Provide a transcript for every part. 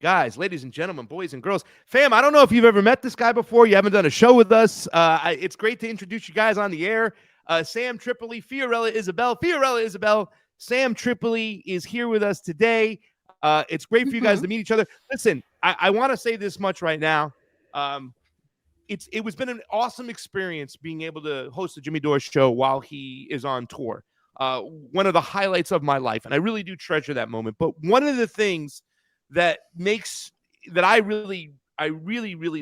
Guys, ladies and gentlemen, boys and girls, fam, I don't know if you've ever met this guy before. You haven't done a show with us. It's great to introduce you guys on the air. Sam Tripoli, Fiorella Isabel. Fiorella Isabel, Sam Tripoli is here with us today. It's great for you guys to meet each other. Listen, I want to say this much right now. It was been an awesome experience being able to host the Jimmy Dore show while he is on tour. One of the highlights of my life, and I really do treasure that moment. But one of the things that I really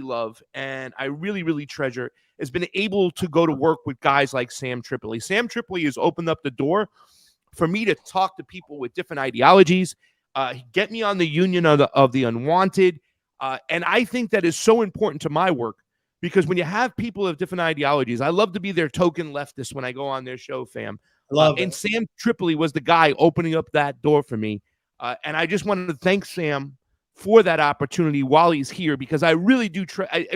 love and I really treasure has been able to go to work with guys like Sam Tripoli. Sam Tripoli has opened up the door for me to talk to people with different ideologies, get me on the union of the unwanted. And I think that is so important to my work because when you have people of different ideologies, I love to be their token leftist when I go on their show, fam. And Sam Tripoli was the guy opening up that door for me. And I just wanted to thank Sam for that opportunity while he's here because I really do.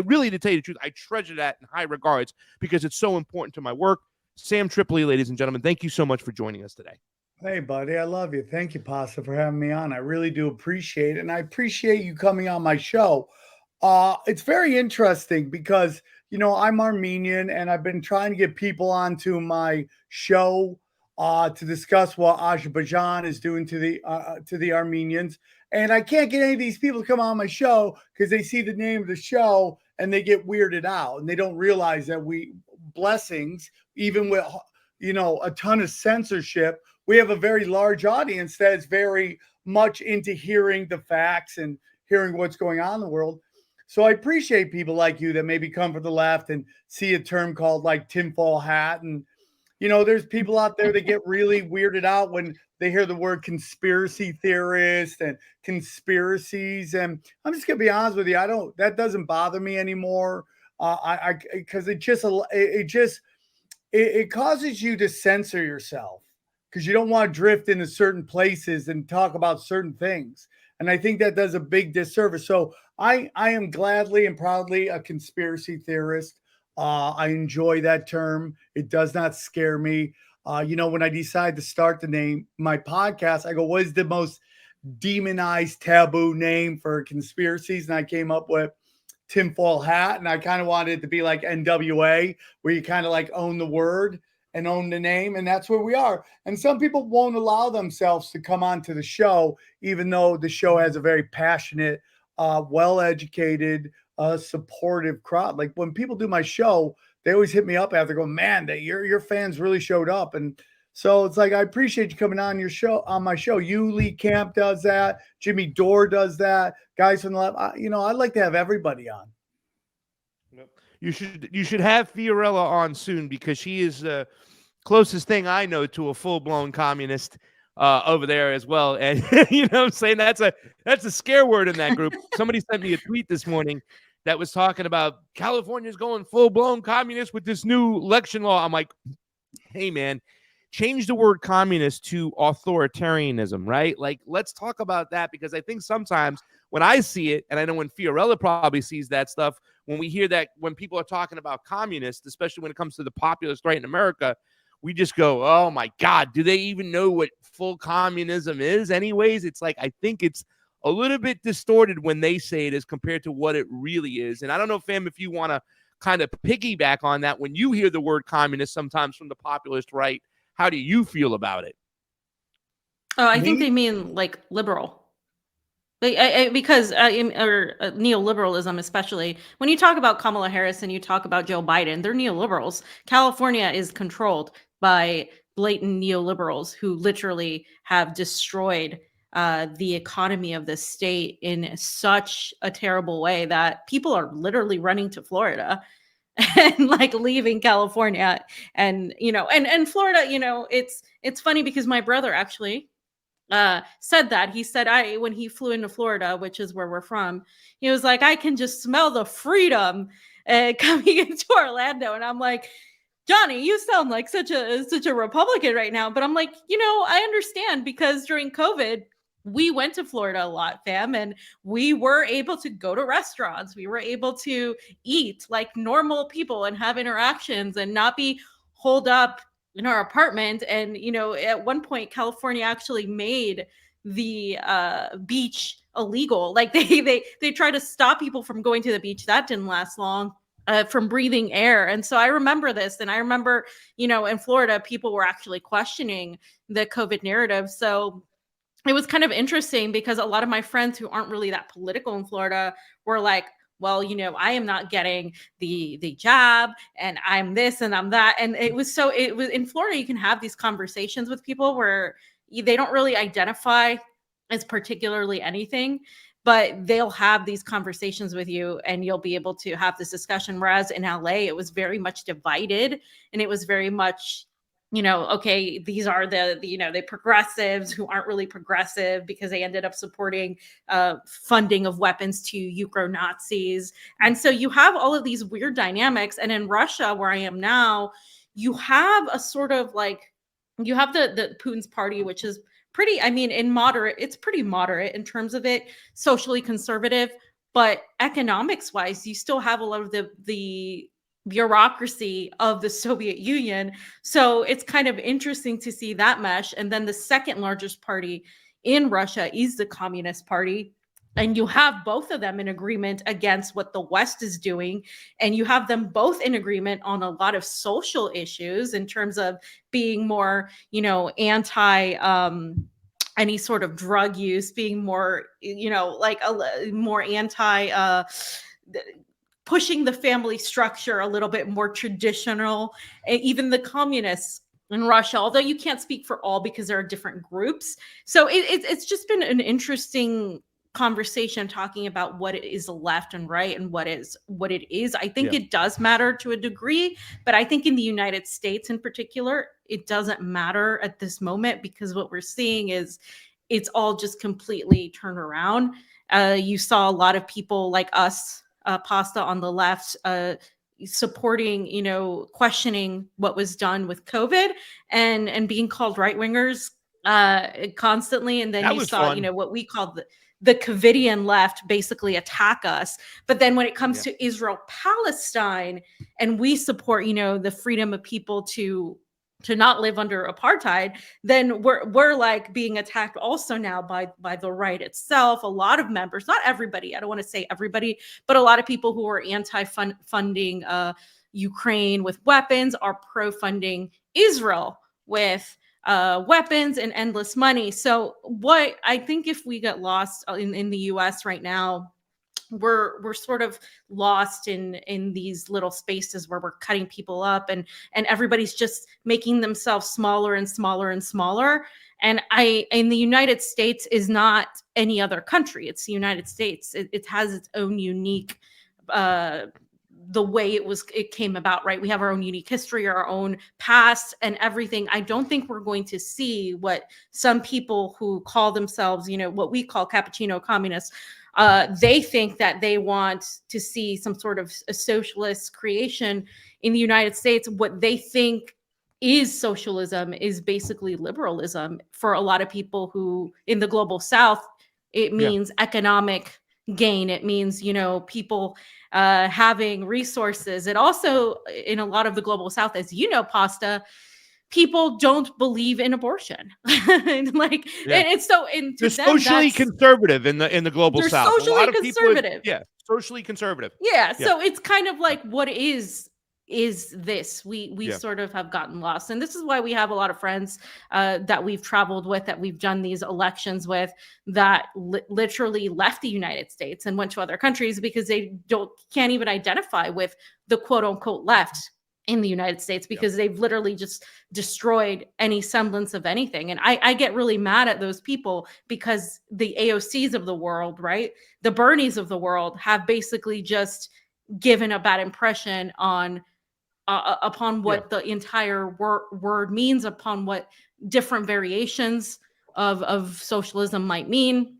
Really, to tell you the truth, I treasure that in high regards because it's so important to my work. Sam Tripoli, ladies and gentlemen, thank you so much for joining us today. Hey, buddy, I love you. Thank you, Pasta, for having me on. I really do appreciate it. And I appreciate you coming on my show. It's very interesting because, I'm Armenian and I've been trying to get people onto my show to discuss what Azerbaijan is doing to the Armenians. And I can't get any of these people to come on my show because they see the name of the show and they get weirded out and they don't realize that blessings, even with, a ton of censorship, we have a very large audience that is very much into hearing the facts and hearing what's going on in the world. So I appreciate people like you that maybe come from the left and see a term called like tinfoil hat. And, there's people out there that get really weirded out when they hear the word conspiracy theorist and conspiracies. And I'm just going to be honest with you. That doesn't bother me anymore. Because it causes you to censor yourself because you don't want to drift into certain places and talk about certain things. And I think that does a big disservice. So I am gladly and proudly a conspiracy theorist. I enjoy that term. It does not scare me. When I decided to start my podcast, I go, what is the most demonized taboo name for conspiracies? And I came up with tinfoil hat. And I kind of wanted it to be like NWA, where you kind of like own the word and own the name. And that's where we are. And some people won't allow themselves to come onto the show, even though the show has a very passionate, well-educated, supportive crowd. Like when people do my show, they always hit me up after going, man, your fans really showed up. And so it's like, I appreciate you coming on my show. Lee Camp does that. Jimmy Dore does that. Guys from the left. I'd like to have everybody on. You should have Fiorella on soon because she is the closest thing I know to a full-blown communist over there as well. And you know what I'm saying? That's a scare word in that group. Somebody sent me a tweet this morning that was talking about California's going full-blown communist with this new election law. I'm like, hey, man, change the word communist to authoritarianism, right? Like, let's talk about that because I think sometimes when I see it, and I know when Fiorella probably sees that stuff, when we hear that, when people are talking about communists, especially when it comes to the populist right in America, we just go, oh my God, do they even know what full communism is anyways? It's like, I think it's a little bit distorted when they say it as compared to what it really is. And I don't know, fam, if you want to kind of piggyback on that, when you hear the word communist sometimes from the populist right, how do you feel about it? Oh, I think they mean like liberal. Because neoliberalism, especially when you talk about Kamala Harris and you talk about Joe Biden, they're neoliberals. California is controlled by blatant neoliberals who literally have destroyed the economy of the state in such a terrible way that people are literally running to Florida and like leaving California. And and Florida, it's funny because my brother actually said that. He said when he flew into Florida, which is where we're from, he was like, I can just smell the freedom coming into Orlando. And I'm like, Johnny, you sound like such a Republican right now. But I'm like, I understand because during COVID, we went to Florida a lot, fam, and we were able to go to restaurants. We were able to eat like normal people and have interactions and not be holed up in our apartment. And at one point California actually made the beach illegal. Like they try to stop people from going to the beach. That didn't last long. From breathing air. And so I remember this. And I remember, in Florida, people were actually questioning the COVID narrative. So it was kind of interesting because a lot of my friends who aren't really that political in Florida were like, well, I am not getting the jab and I'm this and I'm that. And it was in Florida, you can have these conversations with people where they don't really identify as particularly anything, but they'll have these conversations with you and you'll be able to have this discussion. Whereas in LA, it was very much divided and it was very much, okay, these are the progressives who aren't really progressive because they ended up supporting funding of weapons to Ukro-Nazis. And so you have all of these weird dynamics. And in Russia, where I am now, you have a sort of you have the Putin's party, which is pretty, it's pretty moderate in terms of it, socially conservative, but economics wise, you still have a lot of the bureaucracy of the Soviet Union. So it's kind of interesting to see that mesh. And then the second largest party in Russia is the Communist Party. And you have both of them in agreement against what the West is doing. And you have them both in agreement on a lot of social issues in terms of being more, anti any sort of drug use, being more, more anti pushing the family structure a little bit more traditional. Even the communists in Russia, although you can't speak for all because there are different groups. So it's just been an interesting conversation talking about what is left and right and what it is. I think it does matter to a degree, but I think in the United States in particular, it doesn't matter at this moment because what we're seeing is it's all just completely turned around. You saw a lot of people like us, Pasta on the left, supporting, questioning what was done with COVID and being called right wingers constantly. And then That you was saw, fun. what we called the Covidian left basically attack us. But then when it comes to Israel-Palestine and we support, the freedom of people to not live under apartheid, then we're like being attacked also now by the right itself. A lot of members, not everybody, I don't want to say everybody, but a lot of people who are anti-funding Ukraine with weapons are pro-funding Israel with weapons and endless money. So what I think if we get lost in the US right now, we're sort of lost in these little spaces where we're cutting people up and everybody's just making themselves smaller and smaller and smaller. And in the United States is not any other country. It's the United States. It has its own unique the way it came about, right? We have our own unique history, our own past and everything. I don't think we're going to see what some people who call themselves, what we call cappuccino communists, they think that they want to see some sort of a socialist creation in the United States. What they think is socialism is basically liberalism. For a lot of people who in the global South, it means economic gain. It means, people having resources. It also, in a lot of the global South, as Pasta, people don't believe in abortion. And it's so to they're them, socially conservative in the global South. Socially a lot of conservative. People, socially conservative. Yeah. So it's kind of like, what is this? We sort of have gotten lost. And this is why we have a lot of friends that we've traveled with, that we've done these elections with, that literally left the United States and went to other countries because they can't even identify with the quote unquote left in the United States because they've literally just destroyed any semblance of anything. And I get really mad at those people because the AOCs of the world, right? The Bernies of the world have basically just given a bad impression upon what the entire word means, upon what different variations of socialism might mean.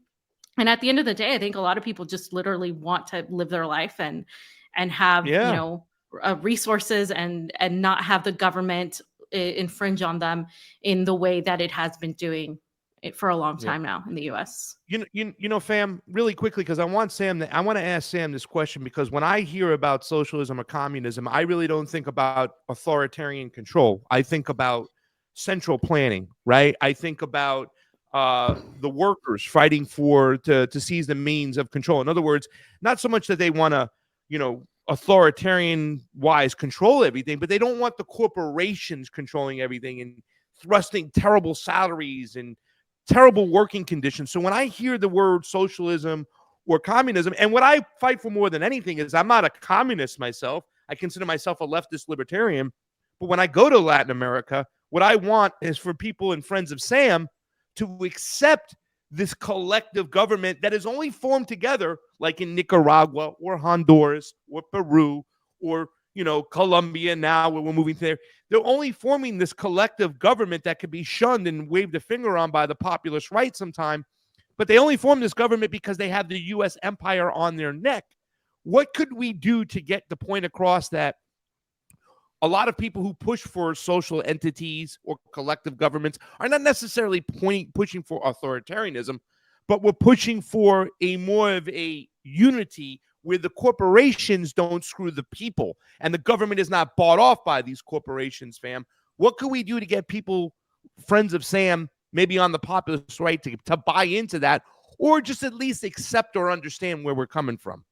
And at the end of the day, I think a lot of people just literally want to live their life and have, resources and not have the government infringe on them in the way that it has been doing it for a long time now in the US. Fam, really quickly, because I want to ask Sam this question, because when I hear about socialism or communism, I really don't think about authoritarian control. I think about central planning, right? I think about the workers fighting to seize the means of control. In other words, not so much that they want to, authoritarian wise control everything, but they don't want the corporations controlling everything and thrusting terrible salaries and terrible working conditions. So when I hear the word socialism or communism, and what I fight for more than anything is, I'm not a communist myself. I consider myself a leftist libertarian. But when I go to Latin America, what I want is for people and friends of Sam to accept this collective government that is only formed together, like in Nicaragua or Honduras or Peru or, Colombia now where we're moving there. They're only forming this collective government that could be shunned and waved a finger on by the populist right sometime. But they only form this government because they have the U.S. empire on their neck. What could we do to get the point across that a lot of people who push for social entities or collective governments are not necessarily pushing for authoritarianism, but we're pushing for a more of a unity where the corporations don't screw the people and the government is not bought off by these corporations, fam. What could we do to get people, friends of Sam, maybe on the populist right, to buy into that, or just at least accept or understand where we're coming from?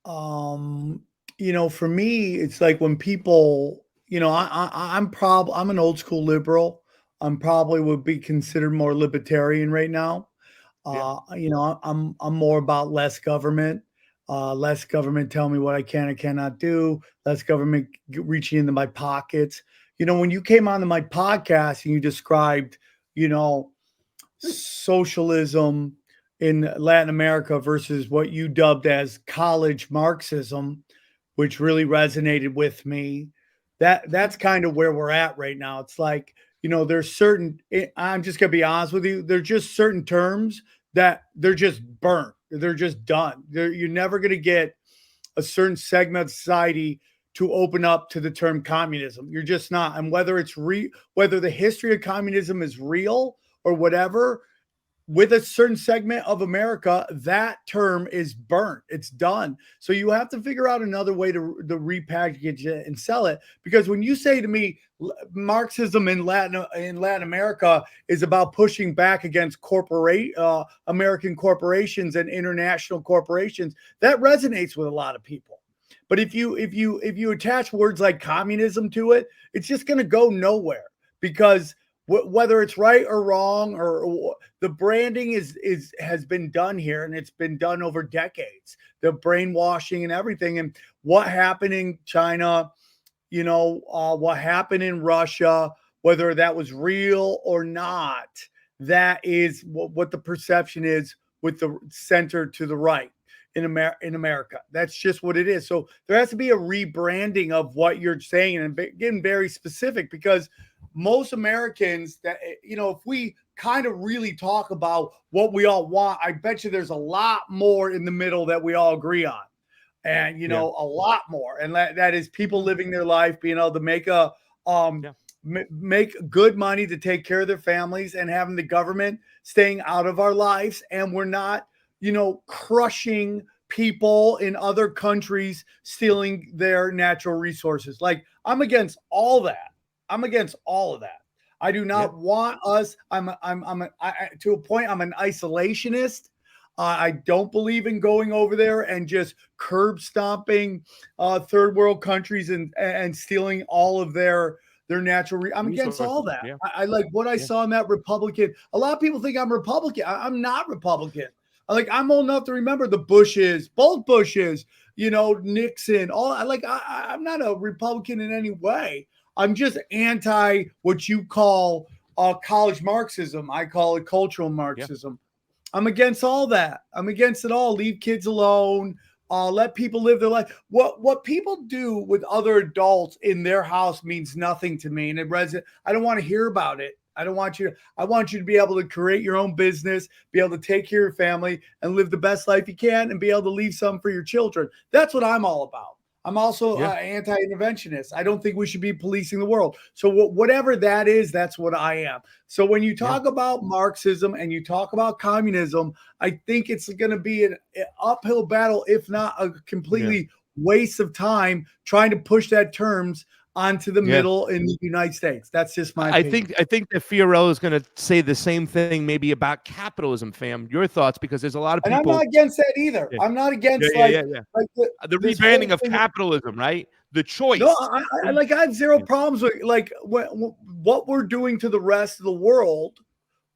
For me, it's like when people, I'm an old school liberal. I'm probably would be considered more libertarian right now. I'm more about less government tell me what I can and cannot do, less government reaching into my pockets. When you came onto my podcast and you described, socialism in Latin America versus what you dubbed as college Marxism, which really resonated with me. That's kind of where we're at right now. It's like, there's certain, I'm just going to be honest with you. There's just certain terms that they're just burnt. They're just done. You're never going to get a certain segment of society to open up to the term communism. You're just not. And whether whether the history of communism is real or whatever, with a certain segment of America, that term is burnt. It's done. So you have to figure out another way to repackage it and sell it. Because when you say to me, Marxism in Latin America is about pushing back against American corporations and international corporations, that resonates with a lot of people. But if you attach words like communism to it, it's just going to go nowhere, because whether it's right or wrong, or the branding has been done here, and it's been done over decades, the brainwashing and everything. And what happened in China, what happened in Russia, whether that was real or not, that is what the perception is with the center to the right in America. That's just what it is. So there has to be a rebranding of what you're saying and getting very specific, because most Americans that, if we kind of really talk about what we all want, I bet you there's a lot more in the middle that we all agree on. And, a lot more. And that is people living their life, being able to make make good money to take care of their families, and having the government staying out of our lives. And we're not, crushing people in other countries, stealing their natural resources. Like, I'm against all that. I'm against all of that. I do not want us. To a point, I'm an isolationist. I don't believe in going over there and just curb stomping third world countries and stealing all of their natural. I'm against all that. Yeah. I like what I saw in that Republican. A lot of people think I'm Republican. I'm not Republican. I'm old enough to remember the Bushes, both Bushes, Nixon. I'm not a Republican in any way. I'm just anti what you call college Marxism. I call it cultural Marxism. Yeah. I'm against all that. I'm against it all. Leave kids alone. Let people live their life. What people do with other adults in their house means nothing to me. And I don't want to hear about it. I want you to be able to create your own business, be able to take care of your family, and live the best life you can, and be able to leave some for your children. That's what I'm all about. I'm also anti-interventionist. I don't think we should be policing the world. So whatever that is, that's what I am. So when you talk about Marxism and you talk about communism, I think it's going to be an uphill battle, if not a completely waste of time trying to push that terms onto the middle in the United States. That's just my opinion. I think that Fiorella is going to say the same thing maybe about capitalism, fam. Your thoughts, because there's a lot of people. And I'm not against that either. I'm not against like the rebranding of capitalism, right? The choice. No, I have zero problems with like what we're doing to the rest of the world,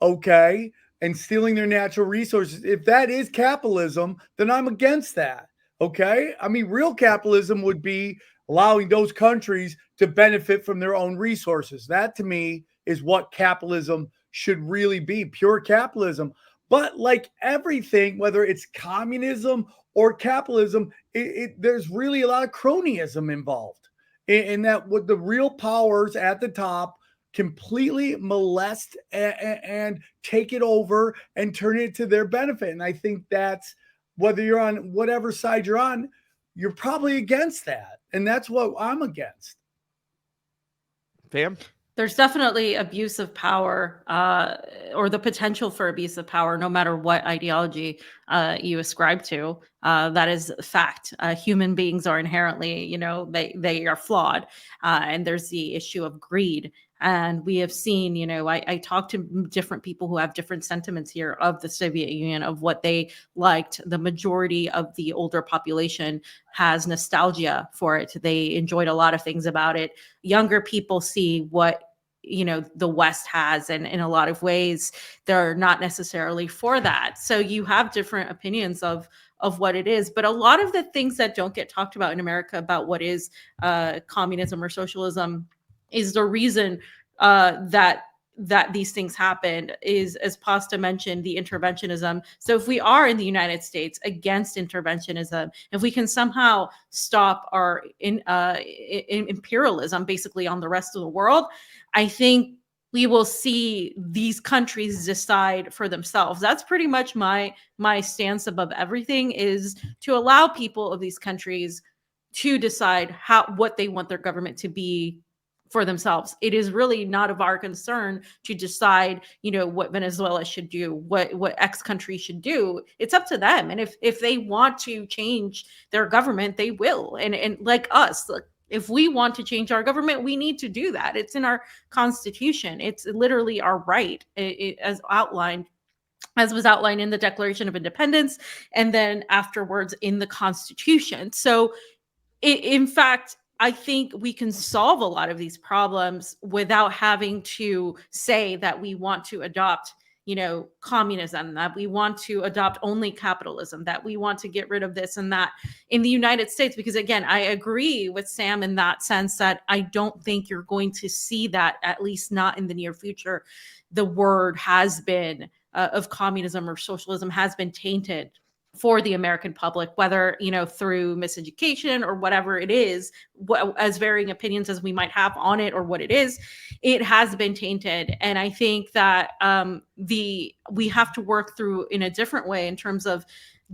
okay, and stealing their natural resources. If that is capitalism, then I'm against that. Okay. I mean, real capitalism would be allowing those countries to benefit from their own resources. That to me is what capitalism should really be, pure capitalism. But like everything, whether it's communism or capitalism, there's really a lot of cronyism involved in that with the real powers at the top completely molest and take it over and turn it to their benefit. And I think that's, whether you're on whatever side you're on, you're probably against that. And that's what I'm against. Pam? There's definitely abuse of power or the potential for abuse of power, no matter what ideology you ascribe to. That is a fact. Human beings are inherently, they are flawed. And there's the issue of greed. And we have seen, I talked to different people who have different sentiments here of the Soviet Union, of what they liked. The majority of the older population has nostalgia for it. They enjoyed a lot of things about it. Younger people see what the West has, and in a lot of ways they're not necessarily for that. So you have different opinions of what it is, but a lot of the things that don't get talked about in America about what is communism or socialism is the reason that these things happen is, as Pasta mentioned, the interventionism. So if we are in the United States against interventionism, if we can somehow stop our imperialism basically on the rest of the world, I think we will see these countries decide for themselves. That's pretty much my stance above everything, is to allow people of these countries to decide what they want their government to be for themselves. It is really not of our concern to decide, what Venezuela should do, what X country should do. It's up to them. And if they want to change their government, they will. And like us, if we want to change our government, we need to do that. It's in our Constitution. It's literally our right, as was outlined in the Declaration of Independence, and then afterwards in the Constitution. So in fact, I think we can solve a lot of these problems without having to say that we want to adopt, communism, that we want to adopt only capitalism, that we want to get rid of this and that in the United States. Because again, I agree with Sam in that sense that I don't think you're going to see that, at least not in the near future. The word has been of communism or socialism has been tainted for the American public, whether, through miseducation or whatever it is, as varying opinions as we might have on it or what it is, it has been tainted. And I think that we have to work through in a different way in terms of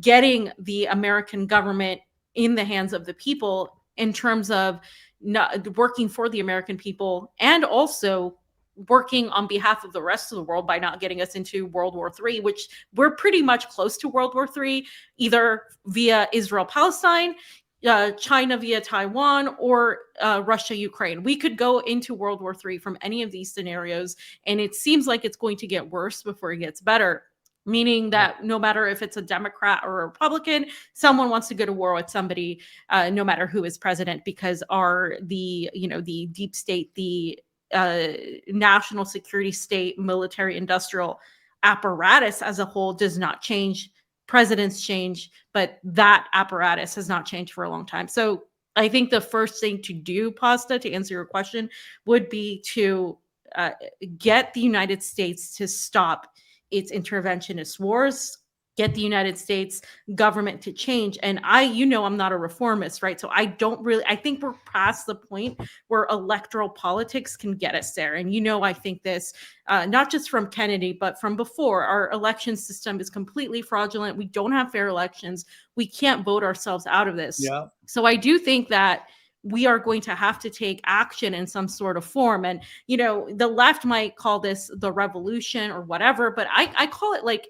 getting the American government in the hands of the people, in terms of not working for the American people, and also working on behalf of the rest of the world by not getting us into World War III, which we're pretty much close to World War III, either via Israel-Palestine, China via Taiwan, or Russia-Ukraine. We could go into World War III from any of these scenarios, and it seems like it's going to get worse before it gets better. Meaning that no matter if it's a Democrat or a Republican, someone wants to go to war with somebody, no matter who is president, because the deep state, the national security state, military industrial apparatus as a whole does not change. Presidents change, but that apparatus has not changed for a long time. So I think the first thing to do, Pasta, to answer your question, would be to get the United States to stop its interventionist wars, get the United States government to change. And I'm not a reformist, right? So I think we're past the point where electoral politics can get us there. And I think this, not just from Kennedy, but from before, our election system is completely fraudulent. We don't have fair elections. We can't vote ourselves out of this. Yeah. So I do think that we are going to have to take action in some sort of form. And, the left might call this the revolution or whatever, but I call it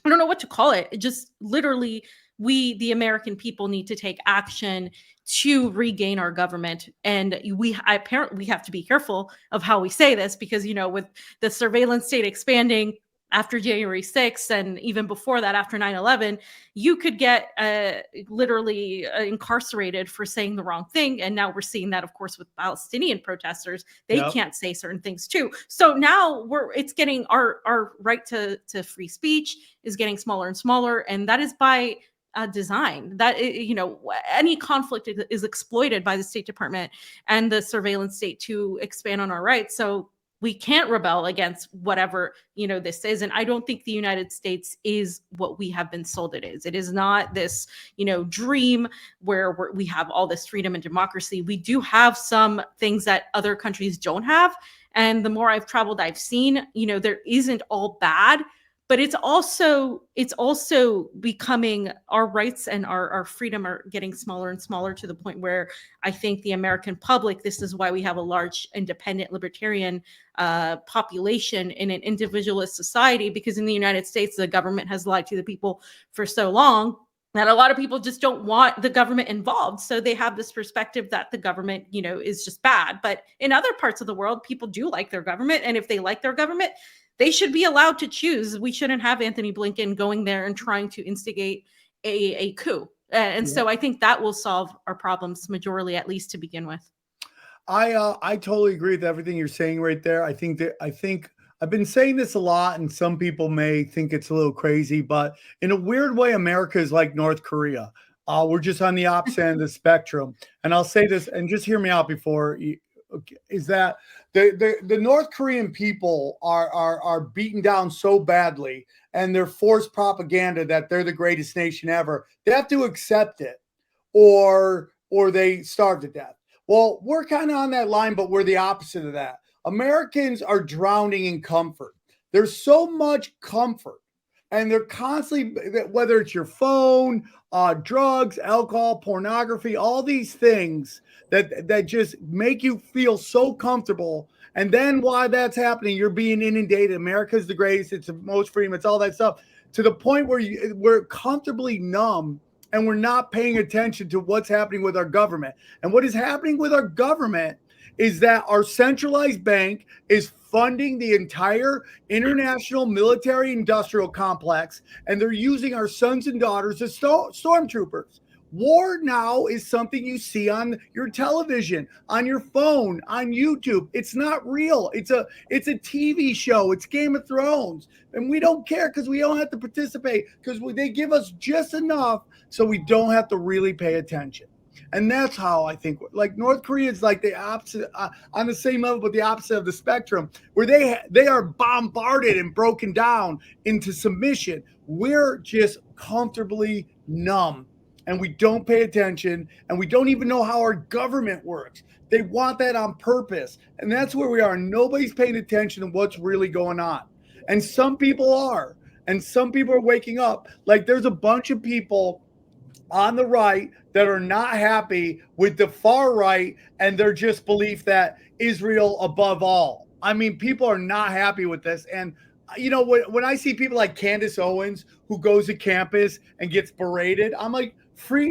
I don't know what to call it. Just literally the American people, need to take action to regain our government. And apparently we have to be careful of how we say this, because, with the surveillance state expanding after January 6th, and even before that, after 9/11, you could get literally incarcerated for saying the wrong thing. And now we're seeing that, of course, with Palestinian protesters. They can't say certain things too. So now it's getting our right to free speech is getting smaller and smaller. And that is by design. That, any conflict is exploited by the State Department and the surveillance state to expand on our rights. So we can't rebel against whatever, this is. And I don't think the United States is what we have been sold it is. It is not this, dream where we have all this freedom and democracy. We do have some things that other countries don't have. And the more I've traveled, I've seen, there isn't all bad, but it's also becoming, our rights and our freedom are getting smaller and smaller, to the point where I think the American public, this is why we have a large independent libertarian population in an individualist society, because in the United States, the government has lied to the people for so long that a lot of people just don't want the government involved. So they have this perspective that the government, is just bad. But in other parts of the world, people do like their government. And if they like their government, they should be allowed to choose. We shouldn't have Anthony Blinken going there and trying to instigate a coup. So I think that will solve our problems majorly, at least to begin with. I totally agree with everything you're saying right there. I think I've been saying this a lot, and some people may think it's a little crazy, but in a weird way, America is like North Korea. We're just on the opposite end of the spectrum. And I'll say this, and just hear me out before you, is that the North Korean people are beaten down so badly, and they're forced propaganda that they're the greatest nation ever. They have to accept it, or they starve to death. Well, we're kind of on that line, but we're the opposite of that. Americans are drowning in comfort. There's so much comfort, and they're constantly, whether it's your phone, drugs, alcohol, pornography, all these things that just make you feel so comfortable. And then while that's happening, you're being inundated. America's the greatest. It's the most freedom. It's all that stuff, to the point where we're comfortably numb, and we're not paying attention to what's happening with our government. And what is happening with our government is that our centralized bank is funding the entire international military industrial complex, and they're using our sons and daughters as stormtroopers. War now is something you see on your television, on your phone, on YouTube. It's not real. It's a TV show. It's Game of Thrones. And we don't care, because we don't have to participate, because they give us just enough so we don't have to really pay attention. And that's how I think, like, North Korea is like the opposite, on the same level, but the opposite of the spectrum, where they are bombarded and broken down into submission. We're just comfortably numb, and we don't pay attention, and we don't even know how our government works. They want that on purpose. And that's where we are. Nobody's paying attention to what's really going on. And some people are. And some people are waking up. Like, there's a bunch of people on the right that are not happy with the far right and their just belief that Israel above all. I mean, people are not happy with this. And, when I see people like Candace Owens, who goes to campus and gets berated, I'm like,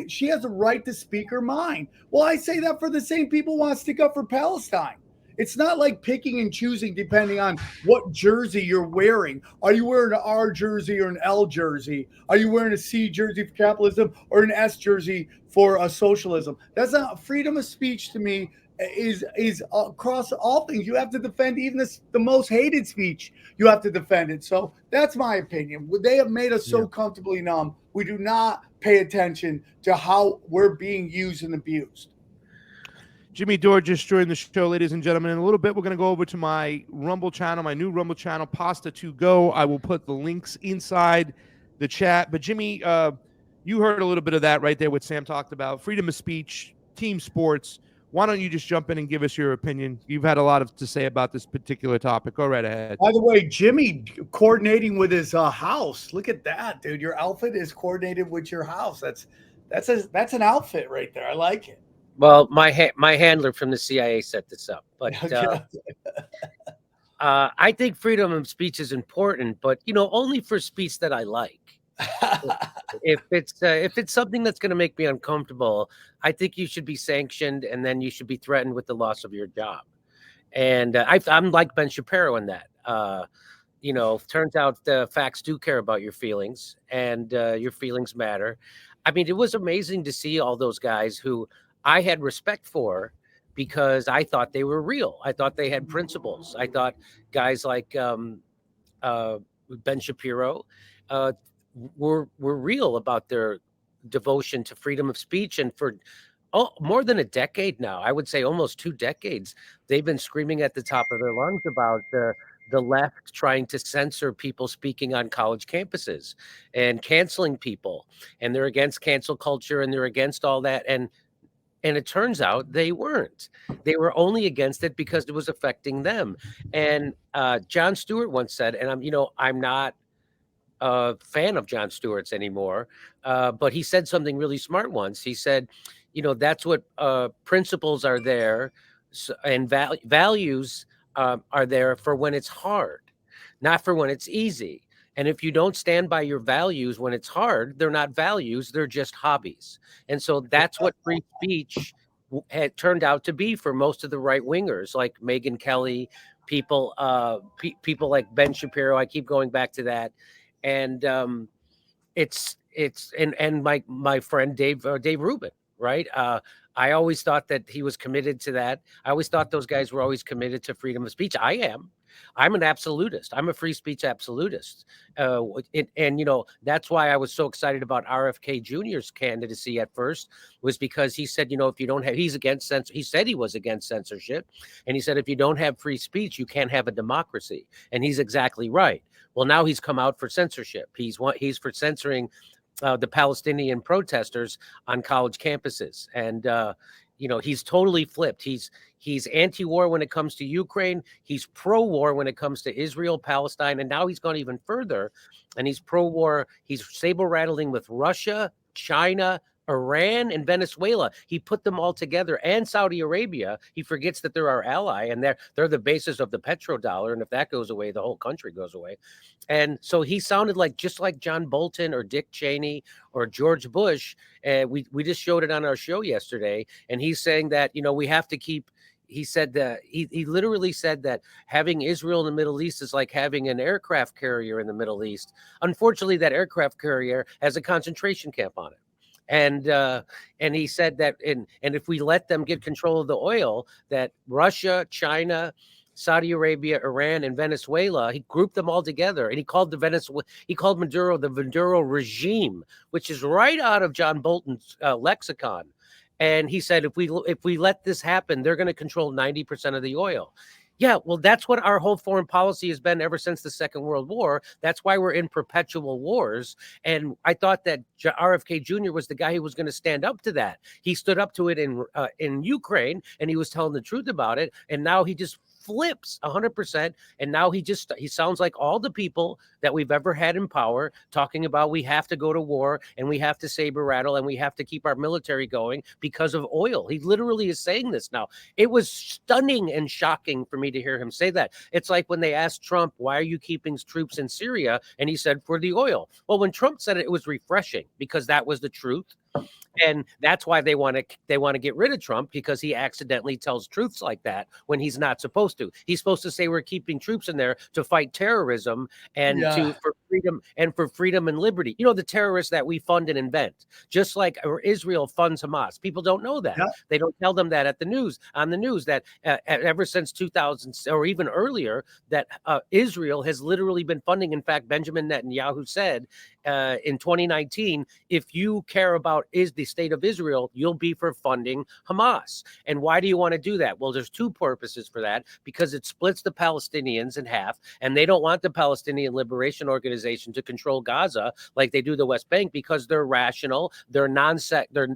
she has a right to speak her mind. Well, I say that for the same people who want to stick up for Palestine. It's not like picking and choosing depending on what jersey you're wearing. Are you wearing an R jersey or an L jersey? Are you wearing a C jersey for capitalism or an S jersey for socialism? That's not freedom of speech. To me, is across all things. You have to defend even the most hated speech. You have to defend it. So that's my opinion. They have made us so comfortably numb. We do not pay attention to how we're being used and abused. Jimmy Dore just joined the show, ladies and gentlemen. In a little bit, we're going to go over to my Rumble channel, my new Rumble channel, Pasta to Go. I will put the links inside the chat. But Jimmy, you heard a little bit of that right there, what Sam talked about. Freedom of speech, team sports. Why don't you just jump in and give us your opinion? You've had a lot to say about this particular topic. Go right ahead. By the way, Jimmy coordinating with his house. Look at that, dude. Your outfit is coordinated with your house. That's an outfit right there. I like it. Well, my handler from the CIA set this up, but I think freedom of speech is important, but only for speech that I like. If it's something that's going to make me uncomfortable, I think you should be sanctioned, and then you should be threatened with the loss of your job. And I'm like Ben Shapiro in that. Turns out the facts do care about your feelings, and your feelings matter. I mean, it was amazing to see all those guys who I had respect for because I thought they were real. I thought they had principles. I thought guys like Ben Shapiro were real about their devotion to freedom of speech, and for more than a decade now, I would say almost 2 decades, they've been screaming at the top of their lungs about the left trying to censor people speaking on college campuses and canceling people, and they're against cancel culture, and they're against all that, and it turns out they weren't. They were only against it because it was affecting them. And Jon Stewart once said, and I'm not a fan of Jon Stewart's anymore, but he said something really smart once. He said, that's what principles are there, and values are there for when it's hard, not for when it's easy. And if you don't stand by your values when it's hard, they're not values, they're just hobbies. And so that's what free speech had turned out to be for most of the right wingers, like Megyn Kelly, people like Ben Shapiro. I keep going back to that. And it's my friend Dave Rubin, right? I always thought that he was committed to that. I always thought those guys were always committed to freedom of speech. I am. I'm an absolutist. I'm a free speech absolutist. That's why I was so excited about RFK Jr.'s candidacy at first, was because he said, if you don't have, he said he was against censorship. And he said, if you don't have free speech, you can't have a democracy. And he's exactly right. Well, now he's come out for censorship. He's for censoring the Palestinian protesters on college campuses. And, he's totally flipped. He's anti-war when it comes to Ukraine. He's pro-war when it comes to Israel, Palestine. And now he's gone even further, and he's pro-war. He's saber rattling with Russia, China, Iran, and Venezuela. He put them all together, and Saudi Arabia. He forgets that they're our ally, and they're the basis of the petrodollar. And if that goes away, the whole country goes away. And so he sounded just like John Bolton or Dick Cheney or George Bush. We just showed it on our show yesterday, and he's saying that we have to keep. He said that he literally said that having Israel in the Middle East is like having an aircraft carrier in the Middle East. Unfortunately, that aircraft carrier has a concentration camp on it. And he said that and if we let them get control of the oil, that Russia, China, Saudi Arabia, Iran, and Venezuela, he grouped them all together, and he called Maduro the Maduro regime, which is right out of John Bolton's lexicon. And he said, if we let this happen, they're going to control 90% of the oil. Yeah, well, that's what our whole foreign policy has been ever since the Second World War. That's why we're in perpetual wars. And I thought that RFK Jr. was the guy who was going to stand up to that. He stood up to it in Ukraine, and he was telling the truth about it. And now he just flips 100%. And now he sounds like all the people that we've ever had in power, talking about we have to go to war, and we have to saber rattle, and we have to keep our military going because of oil. He literally is saying this now. It was stunning and shocking for me to hear him say that. It's like when they asked Trump, why are you keeping troops in Syria? And he said, for the oil. Well, when Trump said it, it was refreshing because that was the truth. And that's why they want to get rid of Trump, because he accidentally tells truths like that when he's not supposed to. He's supposed to say we're keeping troops in there to fight terrorism and for freedom and liberty. The terrorists that we fund and invent, just like Israel funds Hamas. People don't know that. Yeah. They don't tell them that on the news that ever since 2000 or even earlier that Israel has literally been funding. In fact, Benjamin Netanyahu said in 2019, if you care about the state of Israel, you'll be for funding Hamas. And why do you want to do that? Well, there's two purposes for that, because it splits the Palestinians in half, and they don't want the Palestinian Liberation Organization to control Gaza like they do the West Bank, because they're rational, they're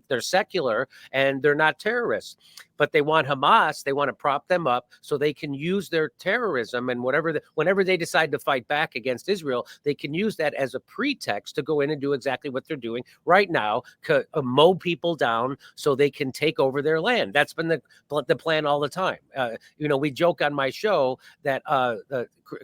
they're secular, and they're not terrorists. But they want Hamas, they want to prop them up so they can use their terrorism and whenever they decide to fight back against Israel, they can use that as a pretext pretext to go in and do exactly what they're doing right now, mow people down so they can take over their land. That's been the plan all the time. We joke on my show that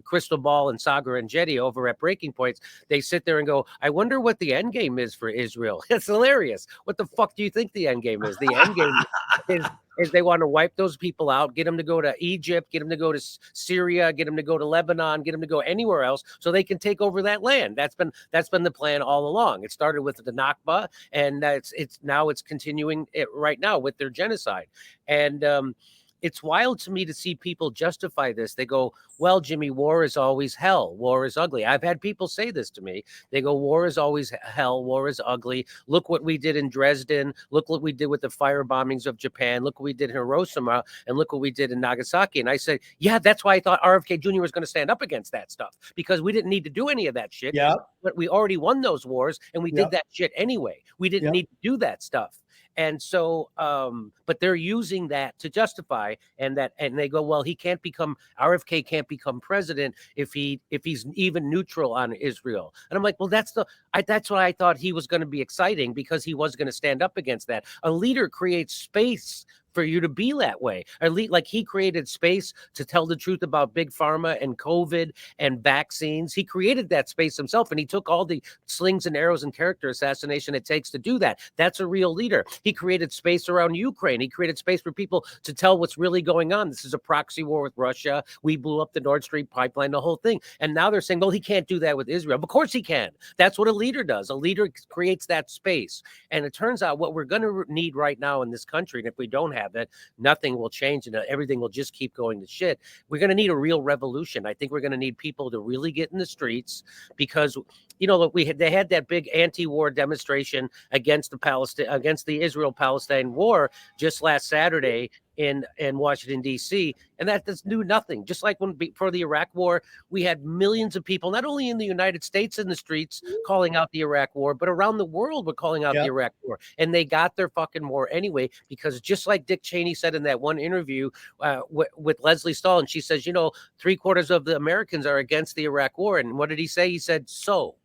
Crystal Ball and Saga and Jetty over at Breaking Points, they sit there and go, I wonder what the end game is for Israel. It's hilarious. What the fuck do you think the end game is? The end game is they want to wipe those people out, get them to go to Egypt, get them to go to Syria, get them to go to Lebanon, get them to go anywhere else so they can take over that land. That's been the plan all along. It started with the Nakba, and it's continuing it right now with their genocide. And it's wild to me to see people justify this. They go, well, Jimmy, war is always hell. War is ugly. I've had people say this to me. They go, war is always hell. War is ugly. Look what we did in Dresden. Look what we did with the fire bombings of Japan. Look what we did in Hiroshima. And look what we did in Nagasaki. And I said, yeah, that's why I thought RFK Jr. was going to stand up against that stuff, because we didn't need to do any of that shit. Yeah. But we already won those wars, and we did that shit anyway. We didn't need to do that stuff. And so, but they're using that to justify, and they go, well, RFK can't become president if he's even neutral on Israel. And I'm like, well, that's why I thought he was going to be exciting, because he was going to stand up against that. A leader creates space for you to be that way. Like he created space to tell the truth about big pharma and COVID and vaccines. He created that space himself, and he took all the slings and arrows and character assassination it takes to do that. That's a real leader. He created space around Ukraine. He created space for people to tell what's really going on. This is a proxy war with Russia. We blew up the Nord Stream pipeline, the whole thing. And now they're saying, well, he can't do that with Israel. Of course he can. That's what a leader does. A leader creates that space. And it turns out what we're going to need right now in this country, and if we don't have that, nothing will change and everything will just keep going to shit. We're going to need a real revolution. I think we're going to need people to really get in the streets, because they had that big anti-war demonstration against the Israel-Palestine war just last Saturday in Washington, D.C., and that just knew nothing. Just like for the Iraq war, we had millions of people, not only in the United States in the streets calling out the Iraq war, but around the world were calling out the Iraq war. And they got their fucking war anyway, because just like Dick Cheney said in that one interview with Leslie Stahl, and she says, 3/4 of the Americans are against the Iraq war. And what did he say? He said, so.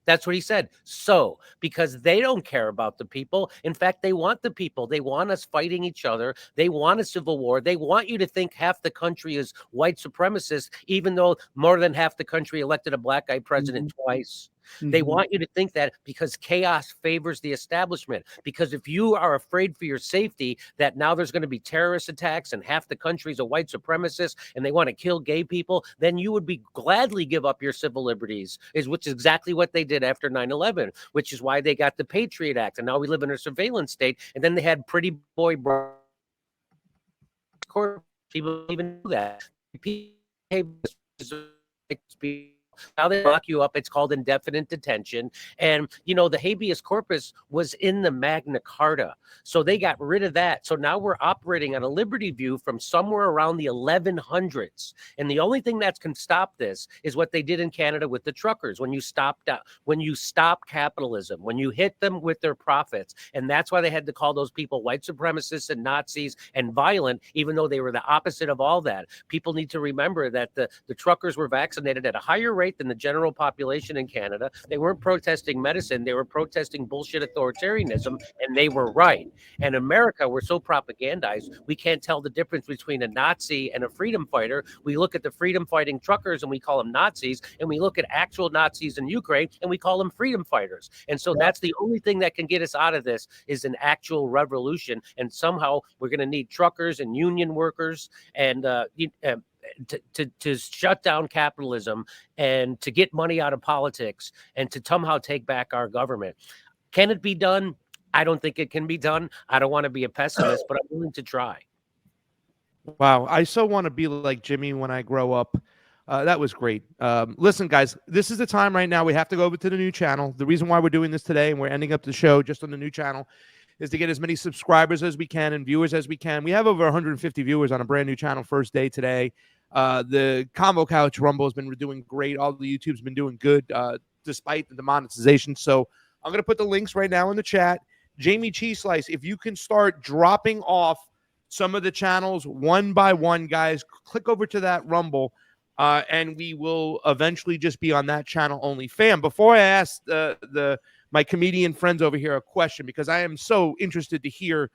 That's what he said. So, because they don't care about the people. In fact, they want the people. They want us fighting each other. They want a civil war. They want you to think half the country is white supremacist, even though more than half the country elected a black guy president twice. They want you to think that, because chaos favors the establishment. Because if you are afraid for your safety that now there's going to be terrorist attacks and half the country is a white supremacist and they want to kill gay people, then you would be gladly give up your civil liberties, which is exactly what they did after 9/11, which is why they got the Patriot Act. And now we live in a surveillance state. And then they had Pretty Boy people even do that. Now they lock you up. It's called indefinite detention. And, the habeas corpus was in the Magna Carta. So they got rid of that. So now we're operating on a liberty view from somewhere around the 1100s. And the only thing that can stop this is what they did in Canada with the truckers. When you stop capitalism, when you hit them with their profits. And that's why they had to call those people white supremacists and Nazis and violent, even though they were the opposite of all that. People need to remember that the truckers were vaccinated at a higher rate than the general population in Canada. They weren't protesting medicine. They were protesting bullshit authoritarianism, and they were right. And America, we're so propagandized, we can't tell the difference between a Nazi and a freedom fighter. We look at the freedom fighting truckers and we call them Nazis, and we look at actual Nazis in Ukraine and we call them freedom fighters. And so that's the only thing that can get us out of this is an actual revolution. And somehow we're going to need truckers and union workers and to shut down capitalism and to get money out of politics and to somehow take back our government. Can it be done? I don't think it can be done. I don't want to be a pessimist, but I'm willing to try. Wow. I so want to be like Jimmy when I grow up. That was great. Listen, guys, this is the time right now. We have to go over to the new channel. The reason why we're doing this today and we're ending up the show just on the new channel is to get as many subscribers as we can and viewers as we can. We have over 150 viewers on a brand new channel first day today. The Convo Couch Rumble has been doing great. All the YouTube's been doing good despite the demonetization. So I'm going to put the links right now in the chat. Jamie Cheese Slice, if you can start dropping off some of the channels one by one, guys, click over to that Rumble. and we will eventually just be on that channel only. Fam, before I ask my comedian friends over here a question, because I am so interested to hear,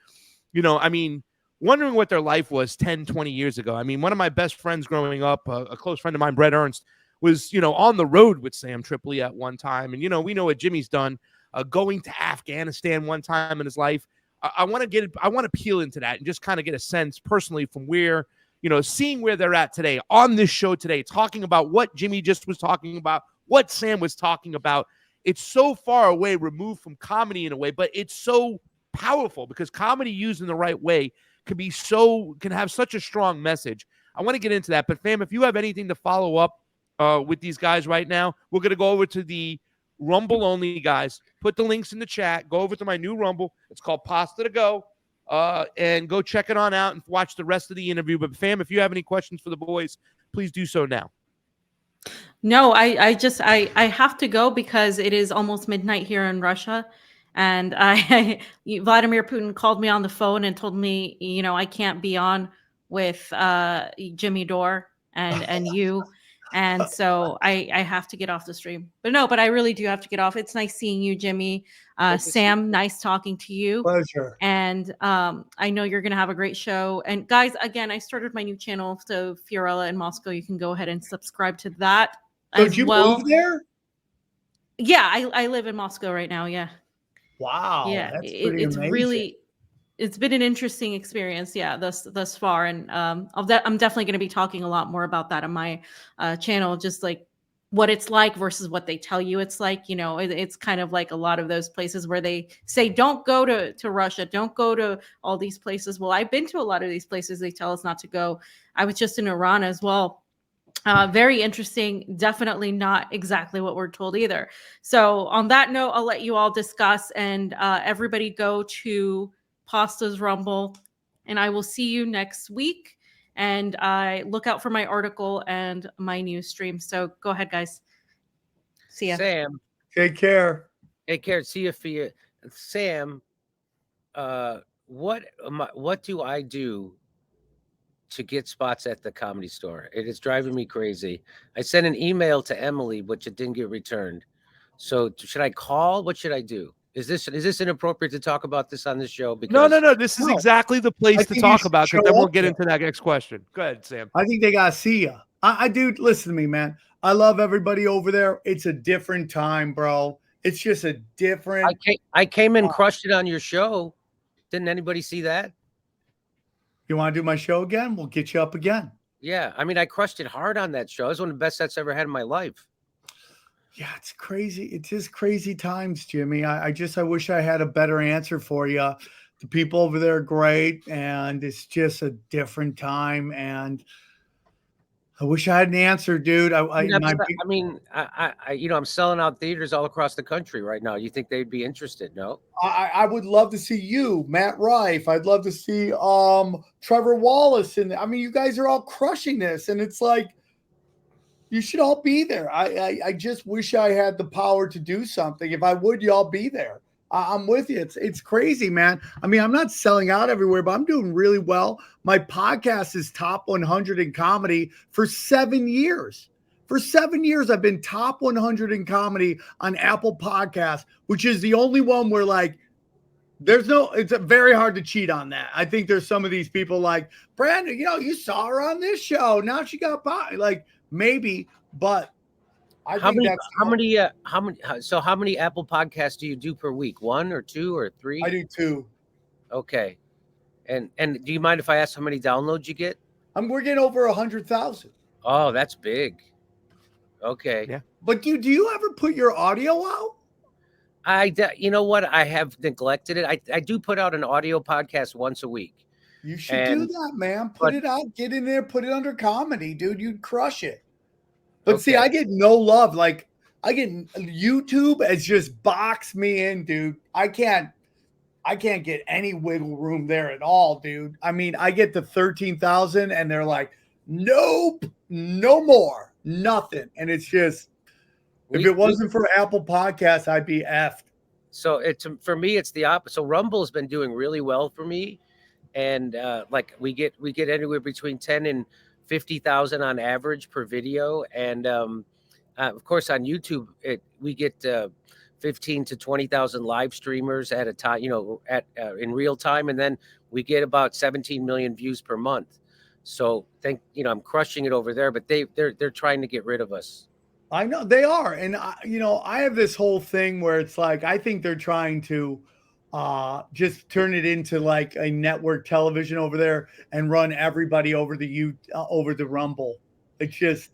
wondering what their life was 10, 20 years ago. I mean, one of my best friends growing up, a close friend of mine, Brett Ernst, was, on the road with Sam Tripoli at one time. And, we know what Jimmy's done, going to Afghanistan one time in his life. I want to peel into that and just kind of get a sense personally from where, seeing where they're at today on this show today, talking about what Jimmy just was talking about, what Sam was talking about. It's so far away removed from comedy in a way, but it's so powerful because comedy used in the right way can have such a strong message. I want to get into that, but fam, if you have anything to follow up with these guys right now, we're going to go over to the Rumble only guys. Put the links in the chat. Go over to my new Rumble. It's called Pasta to Go, and go check it on out and watch the rest of the interview. But fam, if you have any questions for the boys, please do so now. No, I have to go because it is almost midnight here in Russia. And Vladimir Putin called me on the phone and told me, I can't be on with Jimmy Dore and you. And so I have to get off the stream. But I really do have to get off. It's nice seeing you, Jimmy. Sam, nice talking to you. Pleasure. And I know you're going to have a great show. And guys, again, I started my new channel. So Fiorella in Moscow, you can go ahead and subscribe to that. So did you move there? Yeah, I live in Moscow right now. Yeah. Wow. Yeah, That's pretty amazing. It's been an interesting experience. Yeah, thus far, and I'm definitely going to be talking a lot more about that on my channel, just like what it's like versus what they tell you it's like. It's kind of like a lot of those places where they say don't go to Russia, don't go to all these places. Well, I've been to a lot of these places they tell us not to go. I was just in Iran as well. Very interesting. Definitely not exactly what we're told either. So on that note, I'll let you all discuss, and everybody go to Pasta's Rumble, and I will see you next week. And I look out for my article and my new stream. So go ahead, guys. See ya. Sam, take care. Take care. See you, Fia. Sam, what do I do to get spots at the Comedy Store? It is driving me crazy. I sent an email to Emily, which it didn't get returned. So should I call? What should I do? Is this inappropriate to talk about this on this show? Because No. This is exactly the place to talk about, because then we'll get into that next question. Go ahead, Sam. I think they got to see you. I do. Listen to me, man. I love everybody over there. It's a different time, bro. It's just a different. I came and crushed it on your show. Didn't anybody see that? You want to do my show again? We'll get you up again. Yeah. I mean, I crushed it hard on that show. It was one of the best sets I ever had in my life. Yeah, it's crazy. It's just crazy times, Jimmy. I wish I had a better answer for you. The people over there are great, and it's just a different time. And I wish I had an answer, dude. I'm selling out theaters all across the country right now. You think they'd be interested? No. I would love to see you, Matt Rife. I'd love to see Trevor Wallace. And I mean, you guys are all crushing this, and it's like you should all be there. I just wish I had the power to do something. If I would, y'all be there. I'm with you. It's crazy, man. I mean, I'm not selling out everywhere, but I'm doing really well. My podcast is top 100 in comedy for 7 years. For 7 years, I've been top 100 in comedy on Apple Podcasts, which is the only one where it's very hard to cheat on that. I think there's some of these people like, Brandon, you saw her on this show. Now she got maybe, but how many Apple Podcasts do you do per week? 1 or 2 or 3? I do 2. Okay. And do you mind if I ask how many downloads you get? We're getting over 100,000. Oh, that's big. Okay. Yeah. But do you ever put your audio out? You know what? I have neglected it. I do put out an audio podcast once a week. You should do that, man. Put it out. Get in there. Put it under comedy, dude. You'd crush it. But see, I get no love. I get YouTube as just box me in, dude. I can't get any wiggle room there at all, dude. I mean, I get the 13,000 and they're like, nope, no more, nothing. And it's just, if it wasn't for Apple Podcasts, I'd be effed. So for me, it's the opposite. So Rumble's been doing really well for me. And we get anywhere between 10 and 50,000 on average per video. And of course, on YouTube, we get 15 to 20,000 live streamers at a time, in real time. And then we get about 17 million views per month. So I'm crushing it over there, but they're trying to get rid of us. I know they are. And I have this whole thing where it's like, I think they're trying to just turn it into like a network television over there and run everybody over the Rumble. It's just,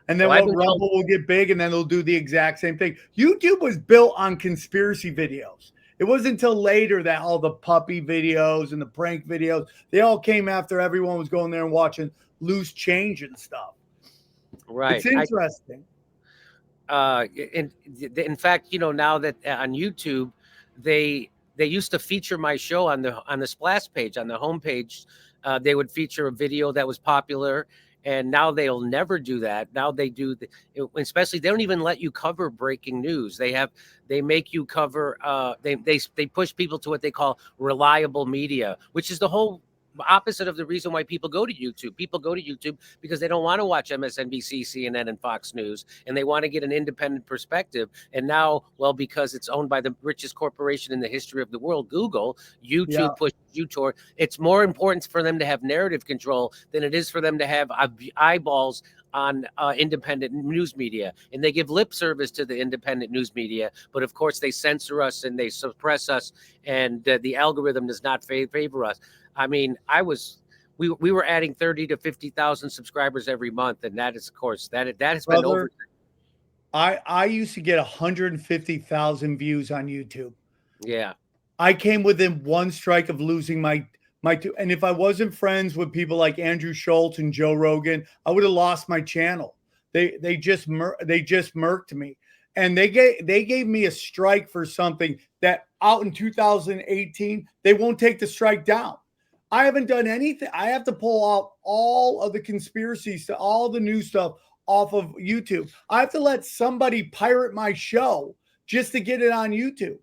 and then Rumble will get big, and then they'll do the exact same thing. YouTube was built on conspiracy videos. It wasn't until later that all the puppy videos and the prank videos, they all came after everyone was going there and watching loose change and stuff. Right. It's interesting. In fact, now that on YouTube, they used to feature my show on the splash page, on the homepage. They would feature a video that was popular, and now they'll never do that. Now they do, especially they don't even let you cover breaking news. They make you cover. They push people to what they call reliable media, which is the whole opposite of the reason why people go to YouTube. People go to YouTube because they don't want to watch MSNBC, CNN, and Fox News, and they want to get an independent perspective. And now, because it's owned by the richest corporation in the history of the world, Google, YouTube pushes you toward. It's more important for them to have narrative control than it is for them to have eyeballs on independent news media. And they give lip service to the independent news media, but of course they censor us and they suppress us, and the algorithm does not favor us. I mean, we were adding 30 to 50,000 subscribers every month, and that is, of course, that has been over. I used to get 150,000 views on YouTube. Yeah, I came within one strike of losing my two. And if I wasn't friends with people like Andrew Schultz and Joe Rogan, I would have lost my channel. They just murked me, and they gave me a strike for something that out in 2018 they won't take the strike down. I haven't done anything. I have to pull out all of the conspiracies to all the new stuff off of YouTube. I have to let somebody pirate my show just to get it on YouTube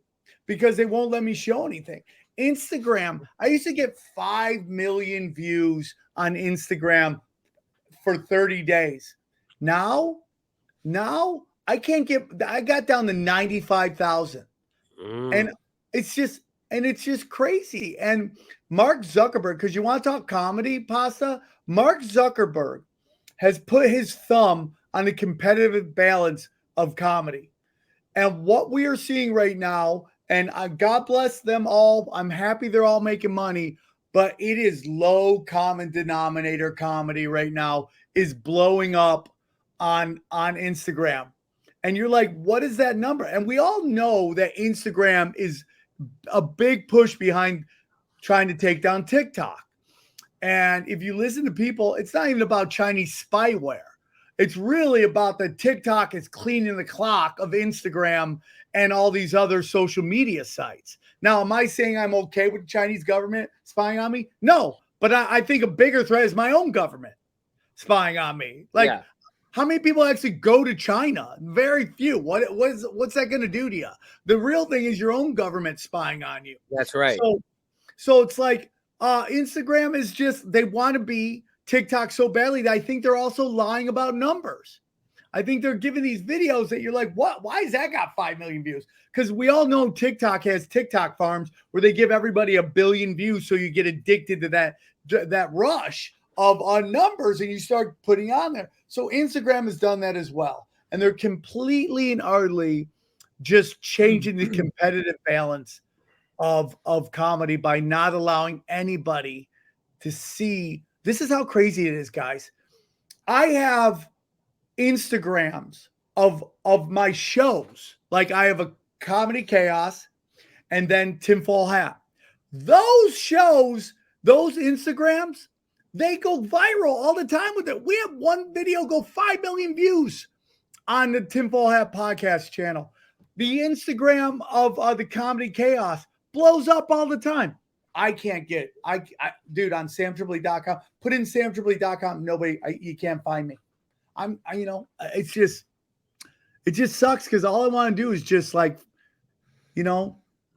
because they won't let me show anything. Instagram, I used to get 5 million views on Instagram for 30 days. Now I got down to 95,000. And it's just crazy. And Mark Zuckerberg, because you want to talk comedy, Pasta? Mark Zuckerberg has put his thumb on the competitive balance of comedy. And what we are seeing right now, and God bless them all, I'm happy they're all making money, but it is low common denominator comedy right now is blowing up on Instagram. And you're like, what is that number? And we all know that Instagram is a big push behind trying to take down TikTok. And if you listen to people, it's not even about Chinese spyware. It's really about that TikTok is cleaning the clock of Instagram and all these other social media sites. Now, am I saying I'm okay with the Chinese government spying on me? No, but I think a bigger threat is my own government spying on me. How many people actually go to China? Very few. What's that going to do to you? The real thing is your own government spying on you. That's right. So it's like Instagram is just, they want to be TikTok so badly that I think they're also lying about numbers. I think they're giving these videos that you're like, what? Why has that got 5 million views? Because we all know TikTok has TikTok farms where they give everybody 1 billion views, so you get addicted to that rush of numbers and you start putting on there. So Instagram has done that as well. And they're completely and utterly just changing the competitive balance of comedy by not allowing anybody to see. This is how crazy it is, guys. I have Instagrams of my shows. Like I have a Comedy Chaos and then Tinfoil Hat. Those shows, those Instagrams, they go viral all the time with it. We have one video go 5 million views on the Tinfoil Hat podcast channel. The Instagram of the Comedy Chaos blows up all the time. I can't get dude, on samtripoli.com. Put in samtripoli.com. You can't find me. It just sucks because all I want to do is just like,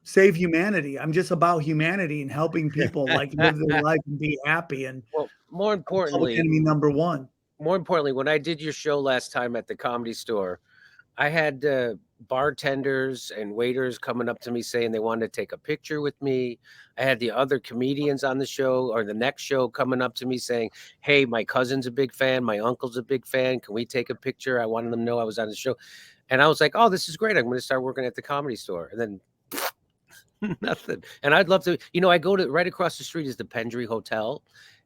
save humanity. I'm just about humanity and helping people like live their life and be happy. And Well, more public importantly, enemy number one. when I did your show last time at the Comedy Store, I had bartenders and waiters coming up to me saying they wanted to take a picture with me. I had the other comedians on the show or the next show coming up to me saying, "Hey, my cousin's a big fan. My uncle's a big fan. Can we take a picture?" I wanted them to know I was on the show. And I was like, "Oh, this is great. I'm going to start working at the Comedy Store." And then nothing. And I'd love to, I go to right across the street is the Pendry Hotel.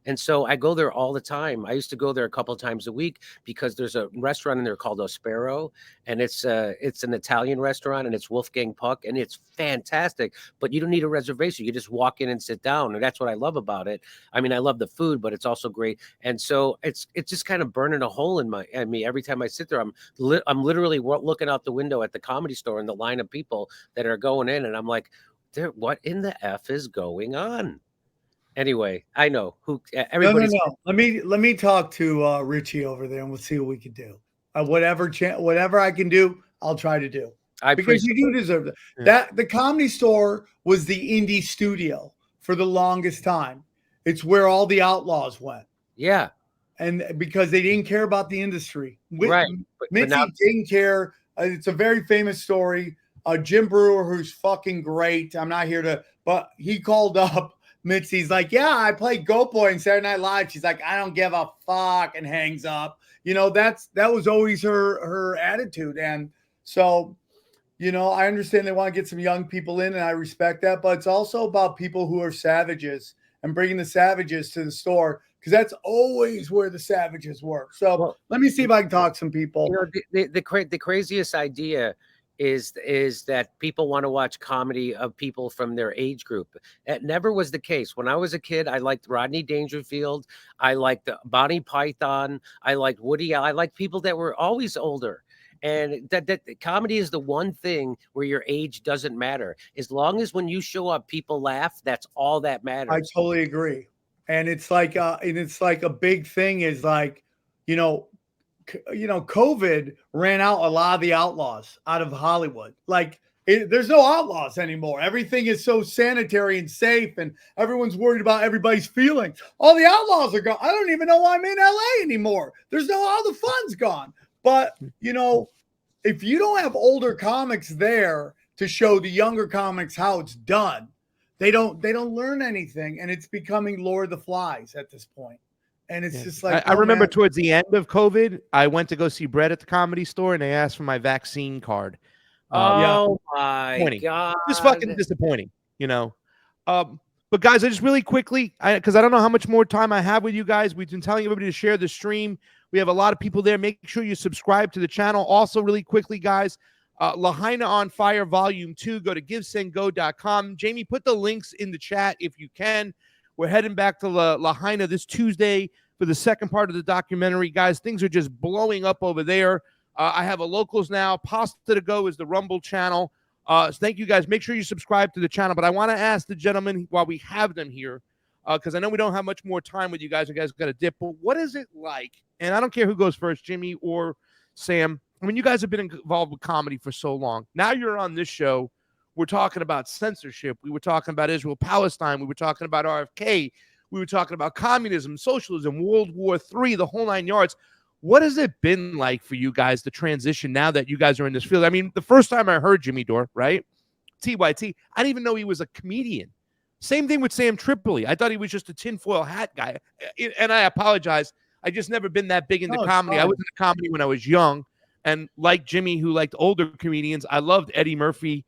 And so I go there all the time. I used to go there a couple of times a week because there's a restaurant in there called Ospero, and it's an Italian restaurant, and it's Wolfgang Puck, and it's fantastic. But you don't need a reservation. You just walk in and sit down, and that's what I love about it. I mean, I love the food, but it's also great. And so it's just kind of burning a hole in me every time I sit there. I'm literally looking out the window at the Comedy Store and the line of people that are going in, and I'm like, what in the F is going on? Anyway, I know who everybody's. No. Let me talk to Richie over there, and we'll see what we can do. Whatever I can do, I'll try to do. Because you do deserve that. Yeah. That the Comedy Store was the indie studio for the longest time. It's where all the outlaws went. Yeah, and because they didn't care about the industry, right? Mitzi didn't care. It's a very famous story. Jim Brewer, who's fucking great. I'm not here to, but he called up Mitzi's like, "Yeah, I played Goat Boy in Saturday Night Live." She's like, "I don't give a fuck," and hangs up. That was always her attitude. And so, I understand they want to get some young people in, and I respect that. But it's also about people who are savages and bringing the savages to the store, because that's always where the savages work. So let me see if I can talk to some people. The craziest idea is that people want to watch comedy of people from their age group. That never was the case. When I was a kid, I liked Rodney Dangerfield. I liked Bonnie Python. I liked Woody. I liked people that were always older. And that comedy is the one thing where your age doesn't matter. As long as when you show up, people laugh, that's all that matters. I totally agree. And it's like a big thing is like, COVID ran out a lot of the outlaws out of Hollywood. Like there's no outlaws anymore. Everything is so sanitary and safe, and everyone's worried about everybody's feelings. All the outlaws are gone. I don't even know why I'm in LA anymore. There's all the fun's gone. But, if you don't have older comics there to show the younger comics how it's done, they don't learn anything. And it's becoming Lord of the Flies at this point. And it's just like, I remember towards the end of COVID, I went to go see Brett at the Comedy Store, and they asked for my vaccine card. My God. Just fucking disappointing, But guys, I just really quickly, because I don't know how much more time I have with you guys. We've been telling everybody to share the stream. We have a lot of people there. Make sure you subscribe to the channel. Also, really quickly, guys, Lahaina on Fire Volume 2. Go to givesendgo.com. Jamie, put the links in the chat if you can. We're heading back to Lahaina this Tuesday for the second part of the documentary. Guys, things are just blowing up over there. I have a locals now. Pasta to Go is the Rumble channel. So thank you, guys. Make sure you subscribe to the channel. But I want to ask the gentlemen while we have them here, because I know we don't have much more time with you guys. You guys got to dip. But what is it like? And I don't care who goes first, Jimmy or Sam. I mean, you guys have been involved with comedy for so long. Now you're on this show. We're talking about censorship. We were talking about Israel-Palestine. We were talking about RFK. We were talking about communism, socialism, World War III, the whole 9 yards. What has it been like for you guys, the transition now that you guys are in this field? I mean, the first time I heard Jimmy Dore, right? TYT, I didn't even know he was a comedian. Same thing with Sam Tripoli. I thought he was just a tinfoil hat guy. And I apologize. I just never been that big into comedy. I was into comedy when I was young. And like Jimmy, who liked older comedians, I loved Eddie Murphy,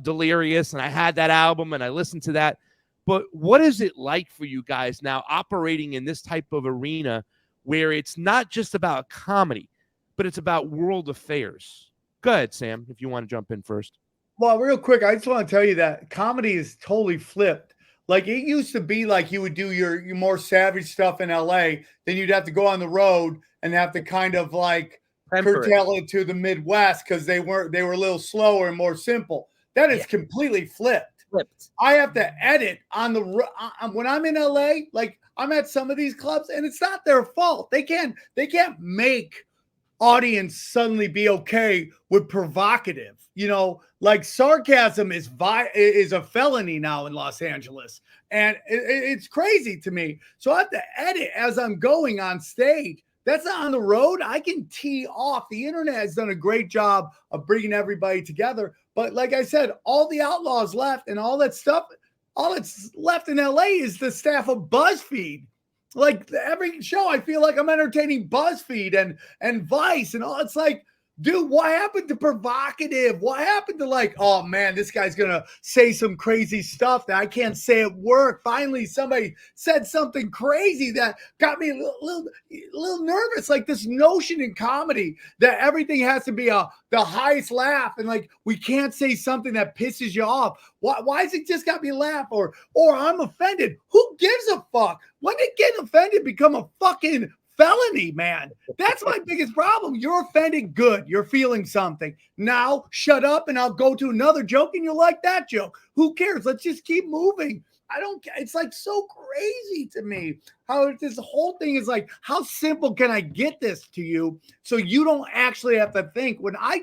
Delirious, and I had that album and I listened to that. But what is it like for you guys now operating in this type of arena where it's not just about comedy, but it's about world affairs? Go ahead, Sam, if you want to jump in first. Well, real quick, I just want to tell you that comedy is totally flipped. Like it used to be like you would do your more savage stuff in LA, then you'd have to go on the road and have to kind of like curtail it to the Midwest because they were a little slower and more simple. That is completely flipped. I have to edit on the when I'm in LA, like I'm at some of these clubs and it's not their fault. They can't make audience suddenly be okay with provocative? You know, like sarcasm is a felony now in Los Angeles. And it's crazy to me. So I have to edit as I'm going on stage. That's not on the road. I can tee off. The internet has done a great job of bringing everybody together. But like I said, all the outlaws left and all that stuff, all that's left in LA is the staff of BuzzFeed. Like every show, I feel like I'm entertaining BuzzFeed and Vice and all. It's like, dude, what happened to provocative? What happened to like, oh man, this guy's going to say some crazy stuff that I can't say at work. Finally, somebody said something crazy that got me a little nervous. Like this notion in comedy that everything has to be the highest laugh. And like, we can't say something that pisses you off. Why is it just got me laugh? Or I'm offended. Who gives a fuck? When did getting offended become a fucking felony, man? That's my biggest problem. You're offended, good. You're feeling something. Now shut up and I'll go to another joke and you'll like that joke. Who cares? Let's just keep moving. I don't care. It's like so crazy to me how this whole thing is like, how simple can I get this to you so you don't actually have to think? When I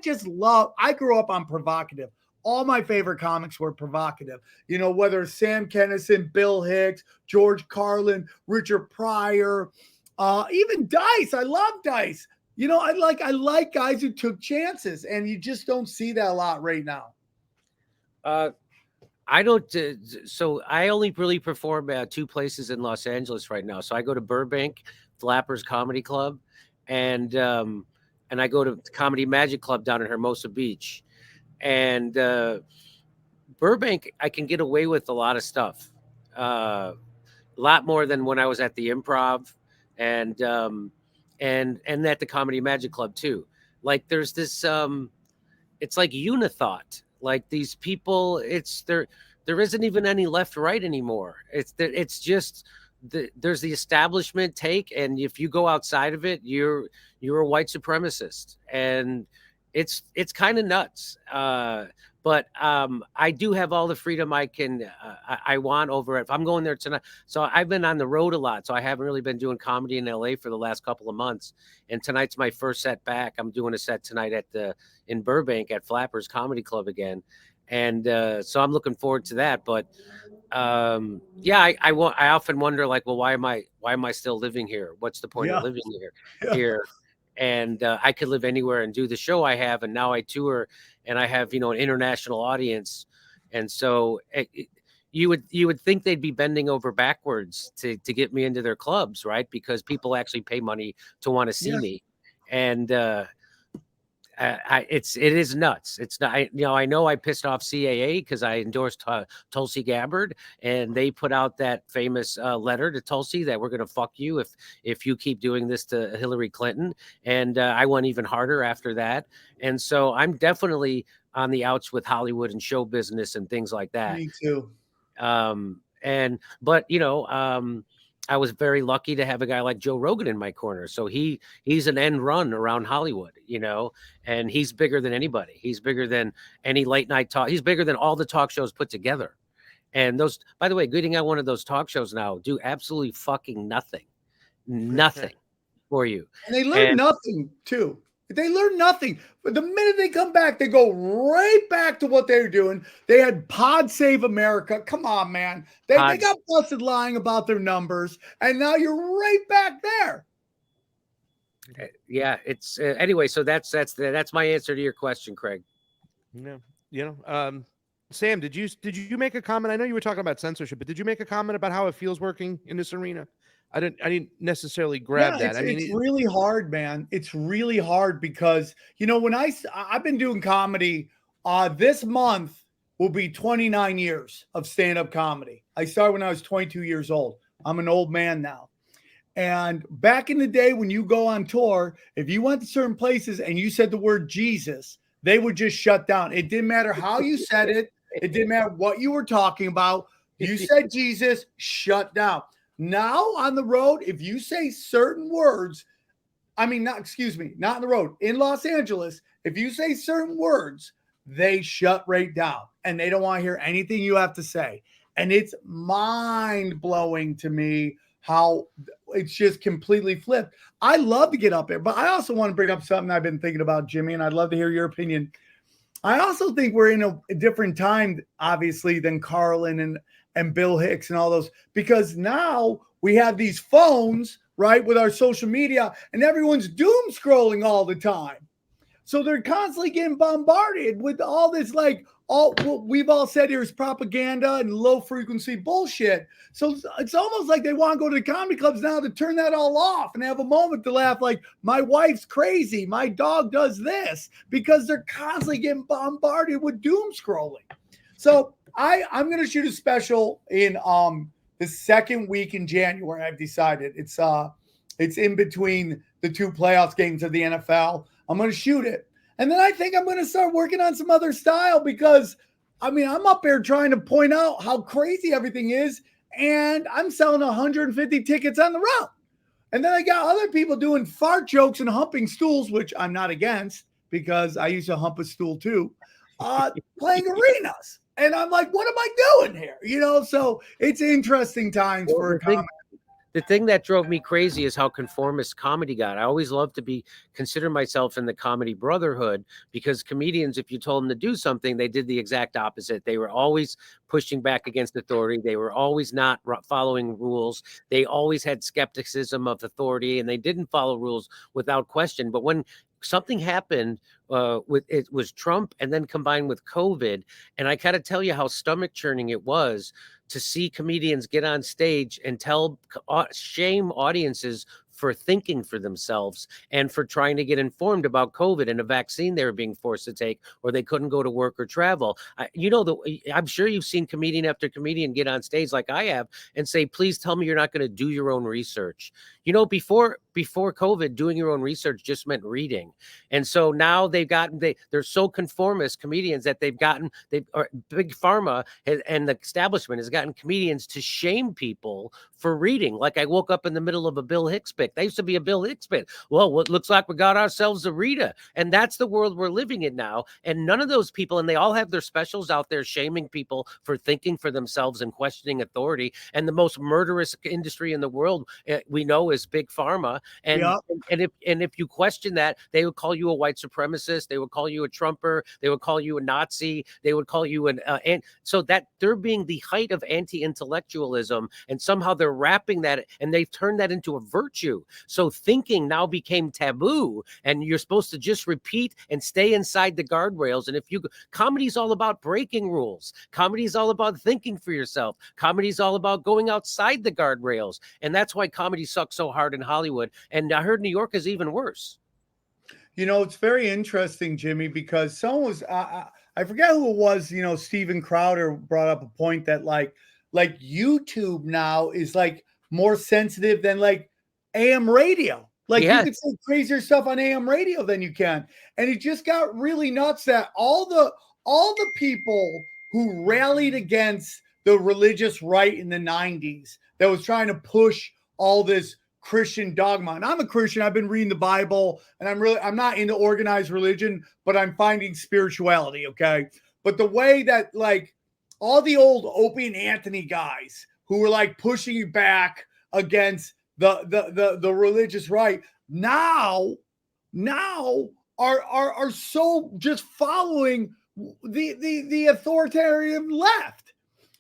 grew up on provocative. All my favorite comics were provocative. You know, whether Sam Kinison, Bill Hicks, George Carlin, Richard Pryor, even Dice. I love Dice. You know, I like guys who took chances, and you just don't see that a lot right now. I don't. So I only really perform at 2 places in Los Angeles right now. So I go to Burbank, Flappers Comedy Club, and I go to Comedy Magic Club down in Hermosa Beach. And Burbank, I can get away with a lot of stuff, a lot more than when I was at the Improv. And at the Comedy Magic Club too. Like there's this it's like unithought. Like these people, there isn't even any left right anymore. It's just there's the establishment take, and if you go outside of it, you're a white supremacist, and it's kind of nuts. But I do have all the freedom I want over it. If I'm going there tonight, so I've been on the road a lot, so I haven't really been doing comedy in LA for the last couple of months. And tonight's my first set back. I'm doing a set tonight in Burbank at Flappers Comedy Club again, and so I'm looking forward to that. But yeah, I often wonder, like, well, why am I still living here? What's the point of living here? And I could live anywhere and do the show I have. And now I tour and I have, an international audience. And so you would think they'd be bending over backwards to get me into their clubs, right? Because people actually pay money to want to see me. And it is nuts. It's not, I know I pissed off CAA because I endorsed Tulsi Gabbard, and they put out that famous letter to Tulsi that we're going to fuck you if you keep doing this to Hillary Clinton. And I went even harder after that. And so I'm definitely on the outs with Hollywood and show business and things like that. Me too. But I was very lucky to have a guy like Joe Rogan in my corner. So he's an end run around Hollywood, and he's bigger than anybody. He's bigger than any late night talk. He's bigger than all the talk shows put together. And those, by the way, good thing I one of those talk shows now do absolutely fucking nothing for you. And they learn nothing too. They learn nothing. But the minute they come back, they go right back to what they were doing. They had Pod Save America. Come on, man. They got busted lying about their numbers, and now you're right back there. Yeah, it's anyway. So that's my answer to your question, Craig. Sam, did you make a comment? I know you were talking about censorship, but did you make a comment about how it feels working in this arena? I didn't necessarily grab that. It's really hard, man. It's really hard because, when I've been doing comedy, this month will be 29 years of stand-up comedy. I started when I was 22 years old. I'm an old man now. And back in the day when you go on tour, if you went to certain places and you said the word Jesus, they would just shut down. It didn't matter how you said it. It didn't matter what you were talking about. You said Jesus, shut down. Now on the road, if you say certain words, not on the road, in Los Angeles, if you say certain words, they shut right down and they don't want to hear anything you have to say. And it's mind blowing to me how it's just completely flipped. I love to get up there, but I also want to bring up something I've been thinking about, Jimmy, and I'd love to hear your opinion. I also think we're in a different time, obviously, than Carlin and Bill Hicks and all those, because now we have these phones, right, with our social media, and everyone's doom scrolling all the time. So they're constantly getting bombarded with all this, like, all what we've all said here is propaganda and low frequency bullshit. So it's almost like they want to go to the comedy clubs now to turn that all off and have a moment to laugh, like, my wife's crazy, my dog does this, because they're constantly getting bombarded with doom scrolling. So I'm going to shoot a special in the second week in January. I've decided it's in between the two playoffs games of the NFL. I'm going to shoot it. And then I think I'm going to start working on some other style, because, I mean, I'm up there trying to point out how crazy everything is, and I'm selling 150 tickets on the road. And then I got other people doing fart jokes and humping stools, which I'm not against, because I used to hump a stool too, playing arenas. And I'm like, what am I doing here? You know, so it's interesting times for a comedy. The thing that drove me crazy is how conformist comedy got. I always loved to consider myself in the comedy brotherhood, because comedians, if you told them to do something, they did the exact opposite. They were always pushing back against authority. They were always not following rules. They always had skepticism of authority, and they didn't follow rules without question. But when something happened with it was Trump, and then combined with COVID, and I gotta tell you how stomach churning it was to see comedians get on stage and shame audiences for thinking for themselves and for trying to get informed about COVID and a vaccine they were being forced to take, or they couldn't go to work or travel. I'm sure you've seen comedian after comedian get on stage like I have and say, please tell me you're not going to do your own research. You know, before COVID, doing your own research just meant reading. And so now they're so conformist comedians that big pharma and the establishment has gotten comedians to shame people for reading. Like, I woke up in the middle of a Bill Hicks bit. That used to be a Bill Hicks bit. Well, what looks like we got ourselves a Rita. And that's the world we're living in now. And none of those people, and they all have their specials out there shaming people for thinking for themselves and questioning authority. And the most murderous industry in the world, we know, is big pharma. And if you question that, they would call you a white supremacist. They would call you a Trumper. They would call you a Nazi. They would call you so that they're being the height of anti-intellectualism, and somehow they're wrapping that, and they've turned that into a virtue. So thinking now became taboo, and you're supposed to just repeat and stay inside the guardrails. And comedy is all about breaking rules. Comedy is all about thinking for yourself. Comedy is all about going outside the guardrails. And that's why comedy sucks so hard in Hollywood. And I heard New York is even worse. You know, it's very interesting, Jimmy, because someone was, I forget who it was, you know, Steven Crowder brought up a point that like YouTube now is like more sensitive than like AM radio. Like, you can say crazier stuff on AM radio than you can. And it just got really nuts that all the people who rallied against the religious right in the 90s that was trying to push all this Christian dogma. And I'm a Christian. I've been reading the Bible, and I'm not into organized religion, but I'm finding spirituality. Okay. But the way that like all the old Opie and Anthony guys who were like pushing you back against the religious right now are so just following the authoritarian left.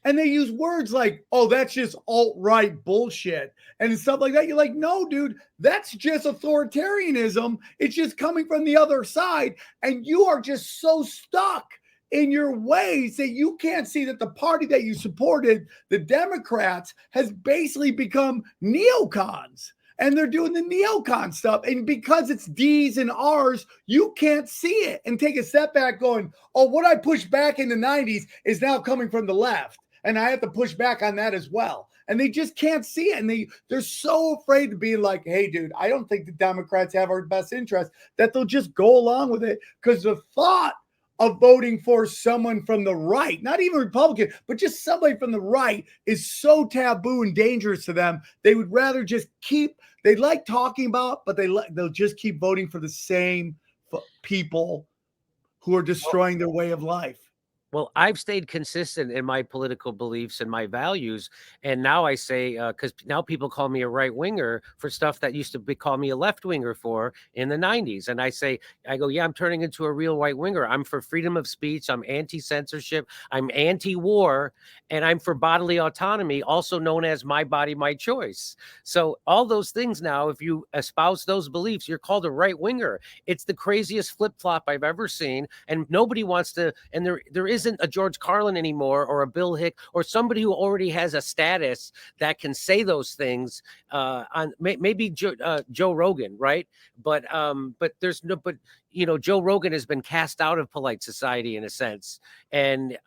And they use words like, oh, that's just alt-right bullshit and stuff like that. You're like, no, dude, that's just authoritarianism. It's just coming from the other side. And you are just so stuck in your ways that you can't see that the party that you supported, the Democrats, has basically become neocons. And they're doing the neocon stuff. And because it's D's and R's, you can't see it and take a step back going, oh, what I pushed back in the 90s is now coming from the left. And I have to push back on that as well. And they just can't see it. And they're so afraid to be like, hey, dude, I don't think the Democrats have our best interest, that they'll just go along with it. Because the thought of voting for someone from the right, not even Republican, but just somebody from the right, is so taboo and dangerous to them. They would rather just they like talking about, but they'll just keep voting for the same people who are destroying their way of life. Well, I've stayed consistent in my political beliefs and my values. And now I say, because now people call me a right winger for stuff that used to be call me a left winger for in the 90s. And I go, yeah, I'm turning into a real right winger. I'm for freedom of speech. I'm anti-censorship. I'm anti-war. And I'm for bodily autonomy, also known as my body, my choice. So all those things now, if you espouse those beliefs, you're called a right winger. It's the craziest flip-flop I've ever seen. And nobody wants to, and there isn't a George Carlin anymore, or a Bill Hick, or somebody who already has a status that can say those things. On maybe Joe Rogan, right? But there's no, but you know, Joe Rogan has been cast out of polite society in a sense, and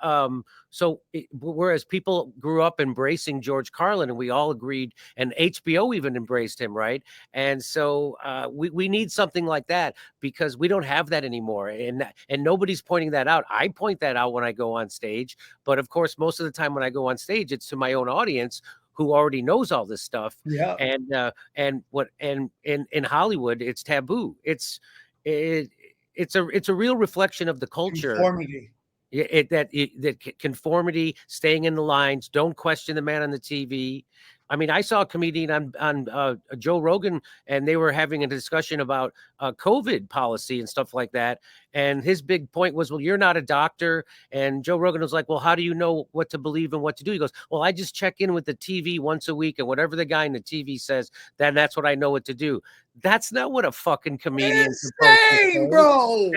whereas people grew up embracing George Carlin, and we all agreed, and HBO even embraced him, right? And so we need something like that, because we don't have that anymore, and nobody's pointing that out. I point that out when I go on stage, but of course, most of the time when I go on stage, it's to my own audience who already knows all this stuff. Yeah. And in Hollywood, it's taboo. It's a real reflection of the culture. Conformity. That conformity, staying in the lines, don't question the man on the TV. I mean, I saw a comedian on Joe Rogan, and they were having a discussion about COVID policy and stuff like that. And his big point was, well, you're not a doctor. And Joe Rogan was like, well, how do you know what to believe and what to do? He goes, well, I just check in with the TV once a week, and whatever the guy in the TV says, then that's what I know what to do. That's not what a fucking comedian is supposed to say, bro.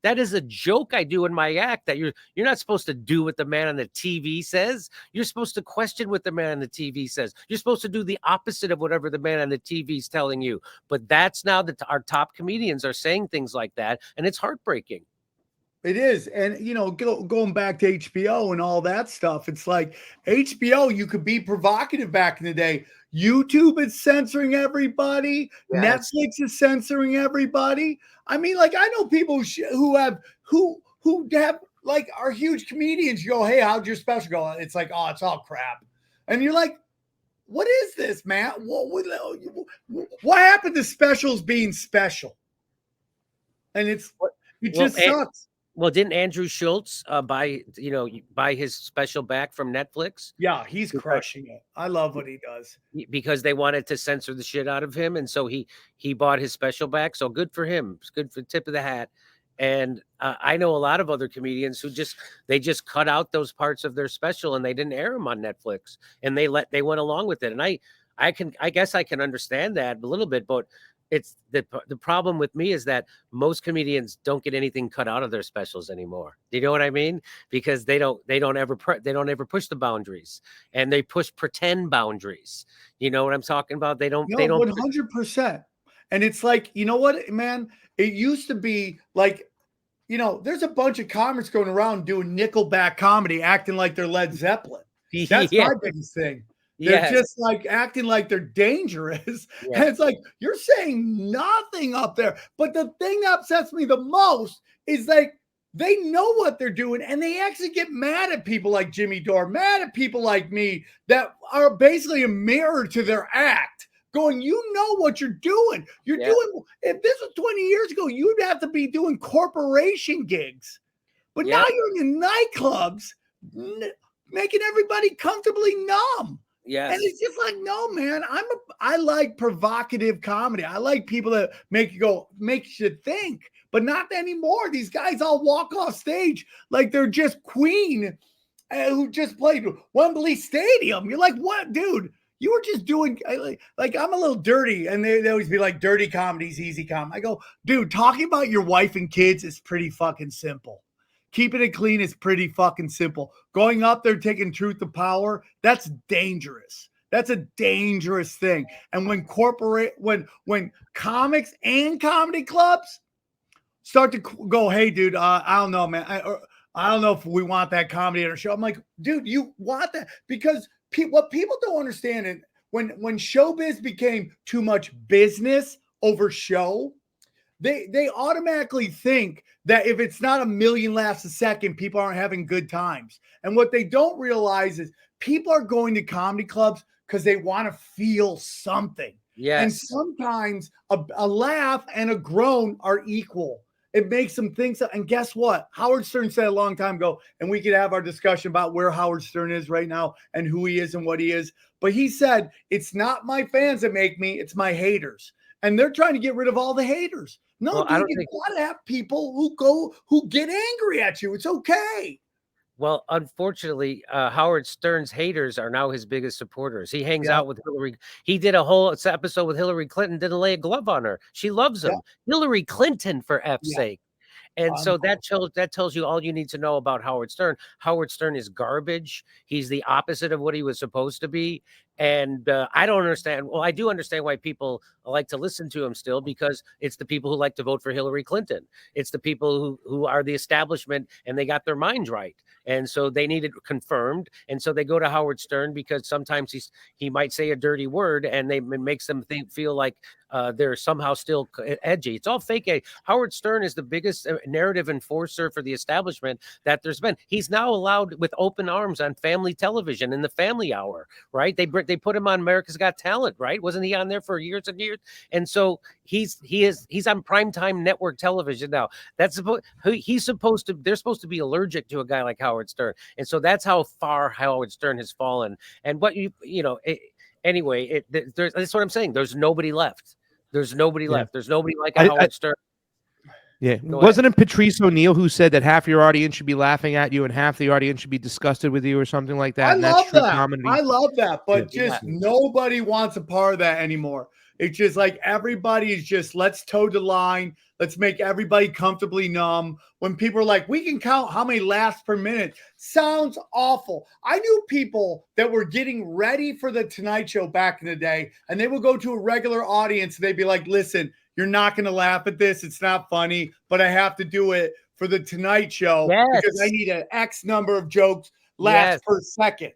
That is a joke I do in my act, that you're not supposed to do what the man on the TV says. You're supposed to question what the man on the TV says. You're supposed to do the opposite of whatever the man on the TV is telling you. But that's now that our top comedians are saying things like that, and it's heartbreaking. It is. And, you know, going back to HBO and all that stuff, it's like HBO, you could be provocative back in the day. YouTube is censoring everybody. Yes. Netflix is censoring everybody. I mean, like, I know people who have like, are huge comedians. You go, hey, how'd your special go? It's like, oh, it's all crap. And you're like, what is this, man? What happened to specials being special? And it just sucks. Well, didn't Andrew Schultz buy his special back from Netflix? Yeah, he's crushing it. I love what he does. Because they wanted to censor the shit out of him, and so he bought his special back. So good for him. It's good for the tip of the hat. And I know a lot of other comedians who just cut out those parts of their special, and they didn't air them on Netflix, and they went along with it. And I guess I can understand that a little bit, but it's the problem with me is that most comedians don't get anything cut out of their specials anymore. Do you know what I mean? Because they don't ever push the boundaries, and they push pretend boundaries. You know what I'm talking about? They don't 100%. And it's like, you know what, man? It used to be like, you know, there's a bunch of comics going around doing Nickelback comedy, acting like they're Led Zeppelin. That's my biggest thing. They're just like acting like they're dangerous. Yeah. And it's like, you're saying nothing up there. But the thing that upsets me the most is like, they know what they're doing, and they actually get mad at people like Jimmy Dore, mad at people like me that are basically a mirror to their act, going, you know what you're doing. You're doing, if this was 20 years ago, you'd have to be doing corporation gigs. But now you're in the nightclubs, making everybody comfortably numb. Yes. And it's just like, no, man, I like provocative comedy. I like people that make you think, but not anymore. These guys all walk off stage like they're just Queen who just played Wembley Stadium. You're like, what, dude? You were just doing, like, I'm a little dirty. And they always be like, dirty comedy's easy comedy. I go, dude, talking about your wife and kids is pretty fucking simple. Keeping it clean is pretty fucking simple. Going up there, taking truth to power, that's dangerous. That's a dangerous thing. And when comics and comedy clubs start to go, hey, dude, I don't know, man. I don't know if we want that comedy in our show. I'm like, dude, you want that? Because what people don't understand, and when showbiz became too much business over show, they automatically think that if it's not a million laughs a second, people aren't having good times. And what they don't realize is people are going to comedy clubs because they want to feel something. Yes. And sometimes a laugh and a groan are equal. It makes them think so. And guess what? Howard Stern said a long time ago, and we could have our discussion about where Howard Stern is right now and who he is and what he is. But he said, it's not my fans that make me, it's my haters. And they're trying to get rid of all the haters. No, Well, dude, you gotta have people who get angry at you. It's okay. Well, unfortunately, Howard Stern's haters are now his biggest supporters. He hangs out with Hillary. He did a whole episode with Hillary Clinton, didn't lay a glove on her. She loves him. Hillary Clinton, for F's sake. And so that tells you all you need to know about Howard Stern. Howard Stern is garbage. He's the opposite of what he was supposed to be. And I don't understand. Well, I do understand why people like to listen to him still, because it's the people who like to vote for Hillary Clinton. It's the people who are the establishment, and they got their minds right. And so they need it confirmed. And so they go to Howard Stern because sometimes he might say a dirty word, and it makes them feel like they're somehow still edgy. It's all fake. Howard Stern is the biggest narrative enforcer for the establishment that there's been. He's now allowed with open arms on family television in the Family Hour, right? They put him on America's Got Talent, right? Wasn't he on there for years and years? And so he's on primetime network television now. They're supposed to be allergic to a guy like Howard Stern. And so that's how far Howard Stern has fallen. And what anyway, that's what I'm saying. There's nobody left. There's nobody left. There's nobody like Howard Stern. Yeah. Wasn't it Patrice O'Neill who said that half your audience should be laughing at you and half the audience should be disgusted with you or something like that? I love that. But nobody wants a part of that anymore. It's just like everybody is just, let's toe the line. Let's make everybody comfortably numb. When people are like, we can count how many laughs per minute. Sounds awful. I knew people that were getting ready for the Tonight Show back in the day, and they would go to a regular audience. And they'd be like, listen, you're not going to laugh at this. It's not funny, but I have to do it for the Tonight Show because I need an X number of jokes laughs per second.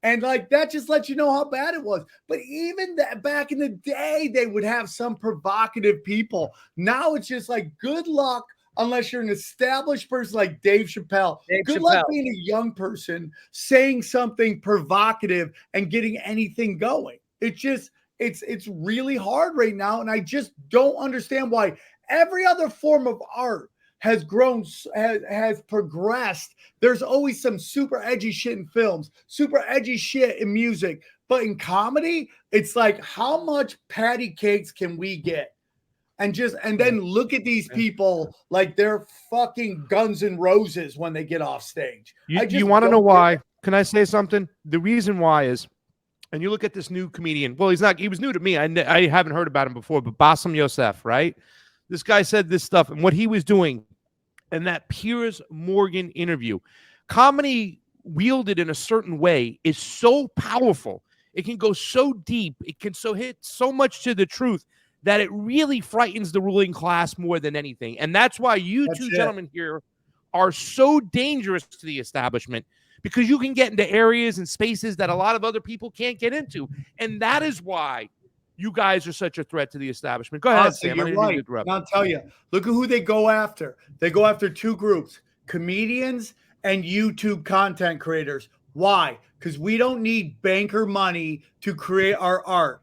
And like that just lets you know how bad it was. But even that back in the day, they would have some provocative people. Now it's just like good luck unless you're an established person like Dave Chappelle. Good luck being a young person saying something provocative and getting anything going. It's really hard right now. And I just don't understand why every other form of art has grown, has progressed. There's always some super edgy shit in films, super edgy shit in music. But in comedy, it's like, how much patty cakes can we get? And then look at these people like they're fucking Guns N' Roses when they get off stage. You want to know why? Can I say something? The reason why is, and you look at this new comedian. Well, he was new to me. I haven't heard about him before, but Bassem Youssef, right? This guy said this stuff, and what he was doing in that Piers Morgan interview, comedy wielded in a certain way is so powerful. It can go so deep. It can hit so much to the truth that it really frightens the ruling class more than anything. And that's why you two gentlemen here are so dangerous to the establishment, because you can get into areas and spaces that a lot of other people can't get into. And that is why you guys are such a threat to the establishment. Go ahead, Sam. You're right. I'll tell you. Look at who they go after. They go after two groups, comedians and YouTube content creators. Why? Because we don't need banker money to create our art.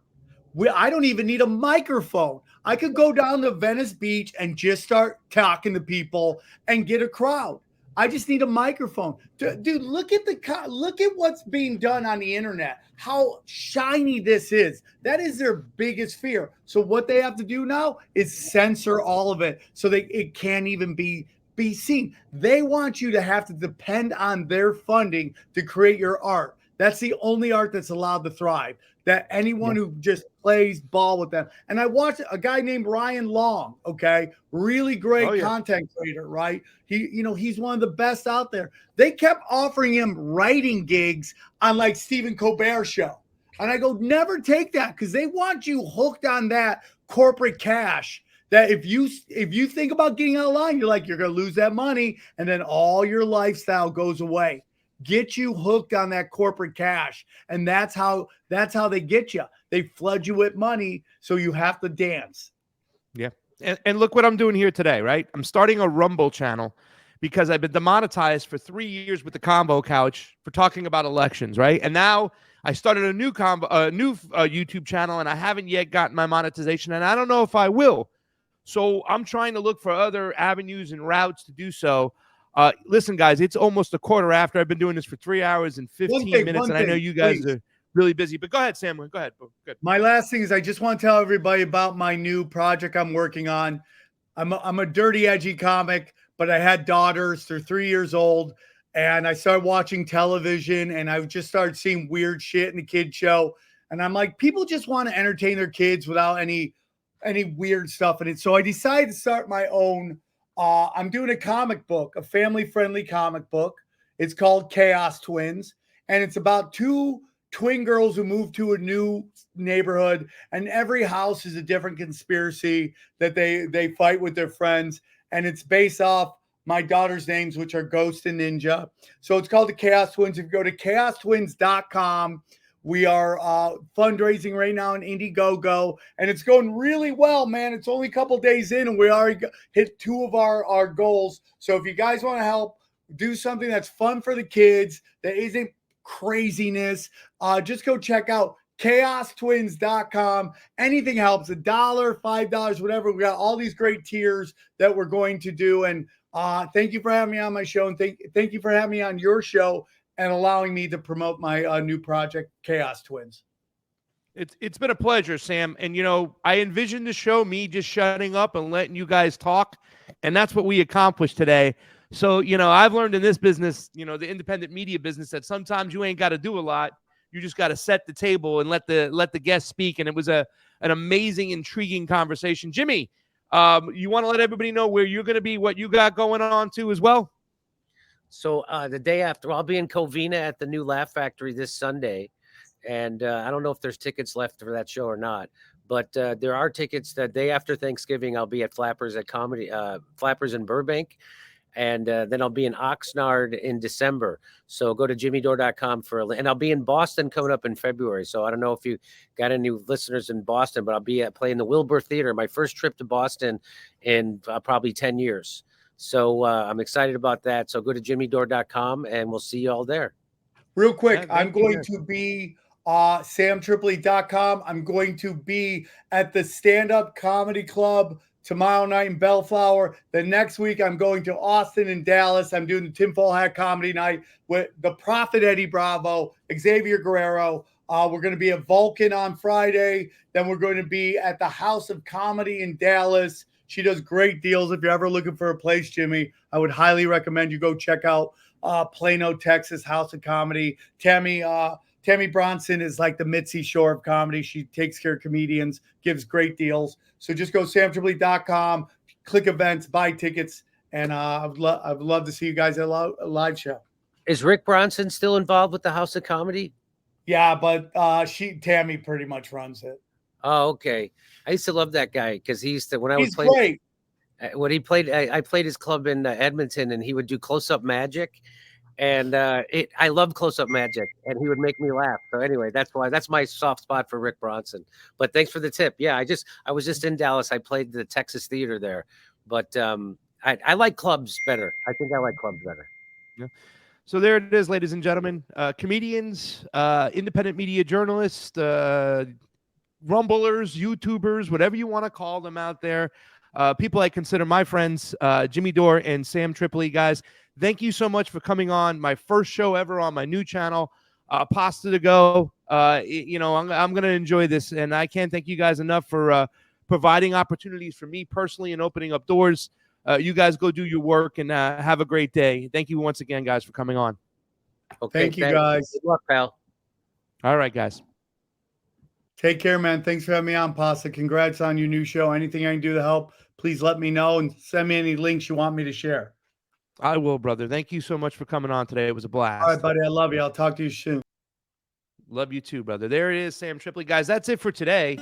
I don't even need a microphone. I could go down to Venice Beach and just start talking to people and get a crowd. I just need a microphone. Dude, look at what's being done on the internet. How shiny this is. That is their biggest fear. So what they have to do now is censor all of it so it can't even be seen. They want you to have to depend on their funding to create your art. That's the only art that's allowed to thrive. That anyone who just plays ball with them. And I watched a guy named Ryan Long, okay? Really great content creator, right? He's one of the best out there. They kept offering him writing gigs on like Stephen Colbert show. And I go, never take that, because they want you hooked on that corporate cash. That if you think about getting out of line, you're going to lose that money, and then all your lifestyle goes away. Get you hooked on that corporate cash. And that's how they get you. They flood you with money, so you have to dance. Yeah. And look what I'm doing here today, right? I'm starting a Rumble channel because I've been demonetized for 3 years with the Convo Couch for talking about elections, right? And now I started a new YouTube channel, and I haven't yet gotten my monetization, and I don't know if I will. So I'm trying to look for other avenues and routes to do so. Listen, guys, it's almost a quarter after. I've been doing this for 3 hours and 15 minutes, and I know you guys are really busy. But go ahead, Sam. Go ahead. Good. My last thing is I just want to tell everybody about my new project I'm working on. I'm a dirty, edgy comic, but I had daughters. They're 3 years old. And I started watching television, and I just started seeing weird shit in the kid show. And I'm like, people just want to entertain their kids without any weird stuff in it. So I decided to start my own. I'm doing a comic book, a family-friendly comic book. It's called Chaos Twins, and it's about two twin girls who move to a new neighborhood, and every house is a different conspiracy that they fight with their friends, and it's based off my daughter's names, which are Ghost and Ninja. So it's called the Chaos Twins. If you go to chaostwins.com, we are fundraising right now on Indiegogo, and it's going really well, man. It's only a couple days in, and we already hit 2 of our goals. So if you guys want to help do something that's fun for the kids, that isn't craziness, just go check out chaostwins.com. Anything helps. $1, $5, whatever. We got all these great tiers that we're going to do. And thank you for having me on my show, and thank you for having me on your show and allowing me to promote my new project, Chaos Twins. It's been a pleasure, Sam. And, I envisioned the show, me just shutting up and letting you guys talk. And that's what we accomplished today. So, I've learned in this business, the independent media business, that sometimes you ain't got to do a lot. You just got to set the table and let the guests speak. And it was an amazing, intriguing conversation. Jimmy, you want to let everybody know where you're going to be, what you got going on too as well? So the day after, I'll be in Covina at the new Laugh Factory this Sunday. And I don't know if there's tickets left for that show or not, but there are tickets. The day after Thanksgiving, I'll be at Flappers Flappers in Burbank. And then I'll be in Oxnard in December. So go to jimmydore.com and I'll be in Boston coming up in February. So I don't know if you got any listeners in Boston, but I'll be playing the Wilbur Theater, my first trip to Boston in probably 10 years. So I'm excited about that. So go to jimmydore.com and we'll see you all there. Real quick, I'm going to be samtripoli.com. I'm going to be at the Stand-Up Comedy Club tomorrow night in Bellflower. The next week, I'm going to Austin and Dallas. I'm doing the Tinfoil Hat Comedy Night with the Prophet Eddie Bravo, Xavier Guerrero. We're going to be at Vulcan on Friday. Then we're going to be at the House of Comedy in Dallas. She does great deals. If you're ever looking for a place, Jimmy, I would highly recommend you go check out Plano, Texas, House of Comedy. Tammy Bronson is like the Mitzi Shore of comedy. She takes care of comedians, gives great deals. So just go samtripoli.com, click events, buy tickets, and I'd love to see you guys at a live show. Is Rick Bronson still involved with the House of Comedy? Yeah, but Tammy pretty much runs it. Oh, okay. I used to love that guy because he's great. When he played, I played his club in Edmonton, and he would do close-up magic, and I love close-up magic, and he would make me laugh. So anyway, that's my soft spot for Rick Bronson. But thanks for the tip. Yeah, I was just in Dallas. I played the Texas Theater there, but I like clubs better. I think I like clubs better. Yeah. So there it is, ladies and gentlemen. Comedians, independent media journalists, rumblers, YouTubers, whatever you want to call them out there. People I consider my friends, Jimmy Dore and Sam Tripoli. Guys, thank you so much for coming on my first show ever on my new channel, Pasta to Go. I'm going to enjoy this, and I can't thank you guys enough for providing opportunities for me personally and opening up doors. You guys go do your work, and have a great day. Thank you once again, guys, for coming on. Okay, thank you, guys. Good luck, pal. All right, guys. Take care, man. Thanks for having me on, Pasta. Congrats on your new show. Anything I can do to help, please let me know, and send me any links you want me to share. I will, brother. Thank you so much for coming on today. It was a blast. All right, buddy. I love you. I'll talk to you soon. Love you too, brother. There it is, Sam Tripoli. Guys, that's it for today.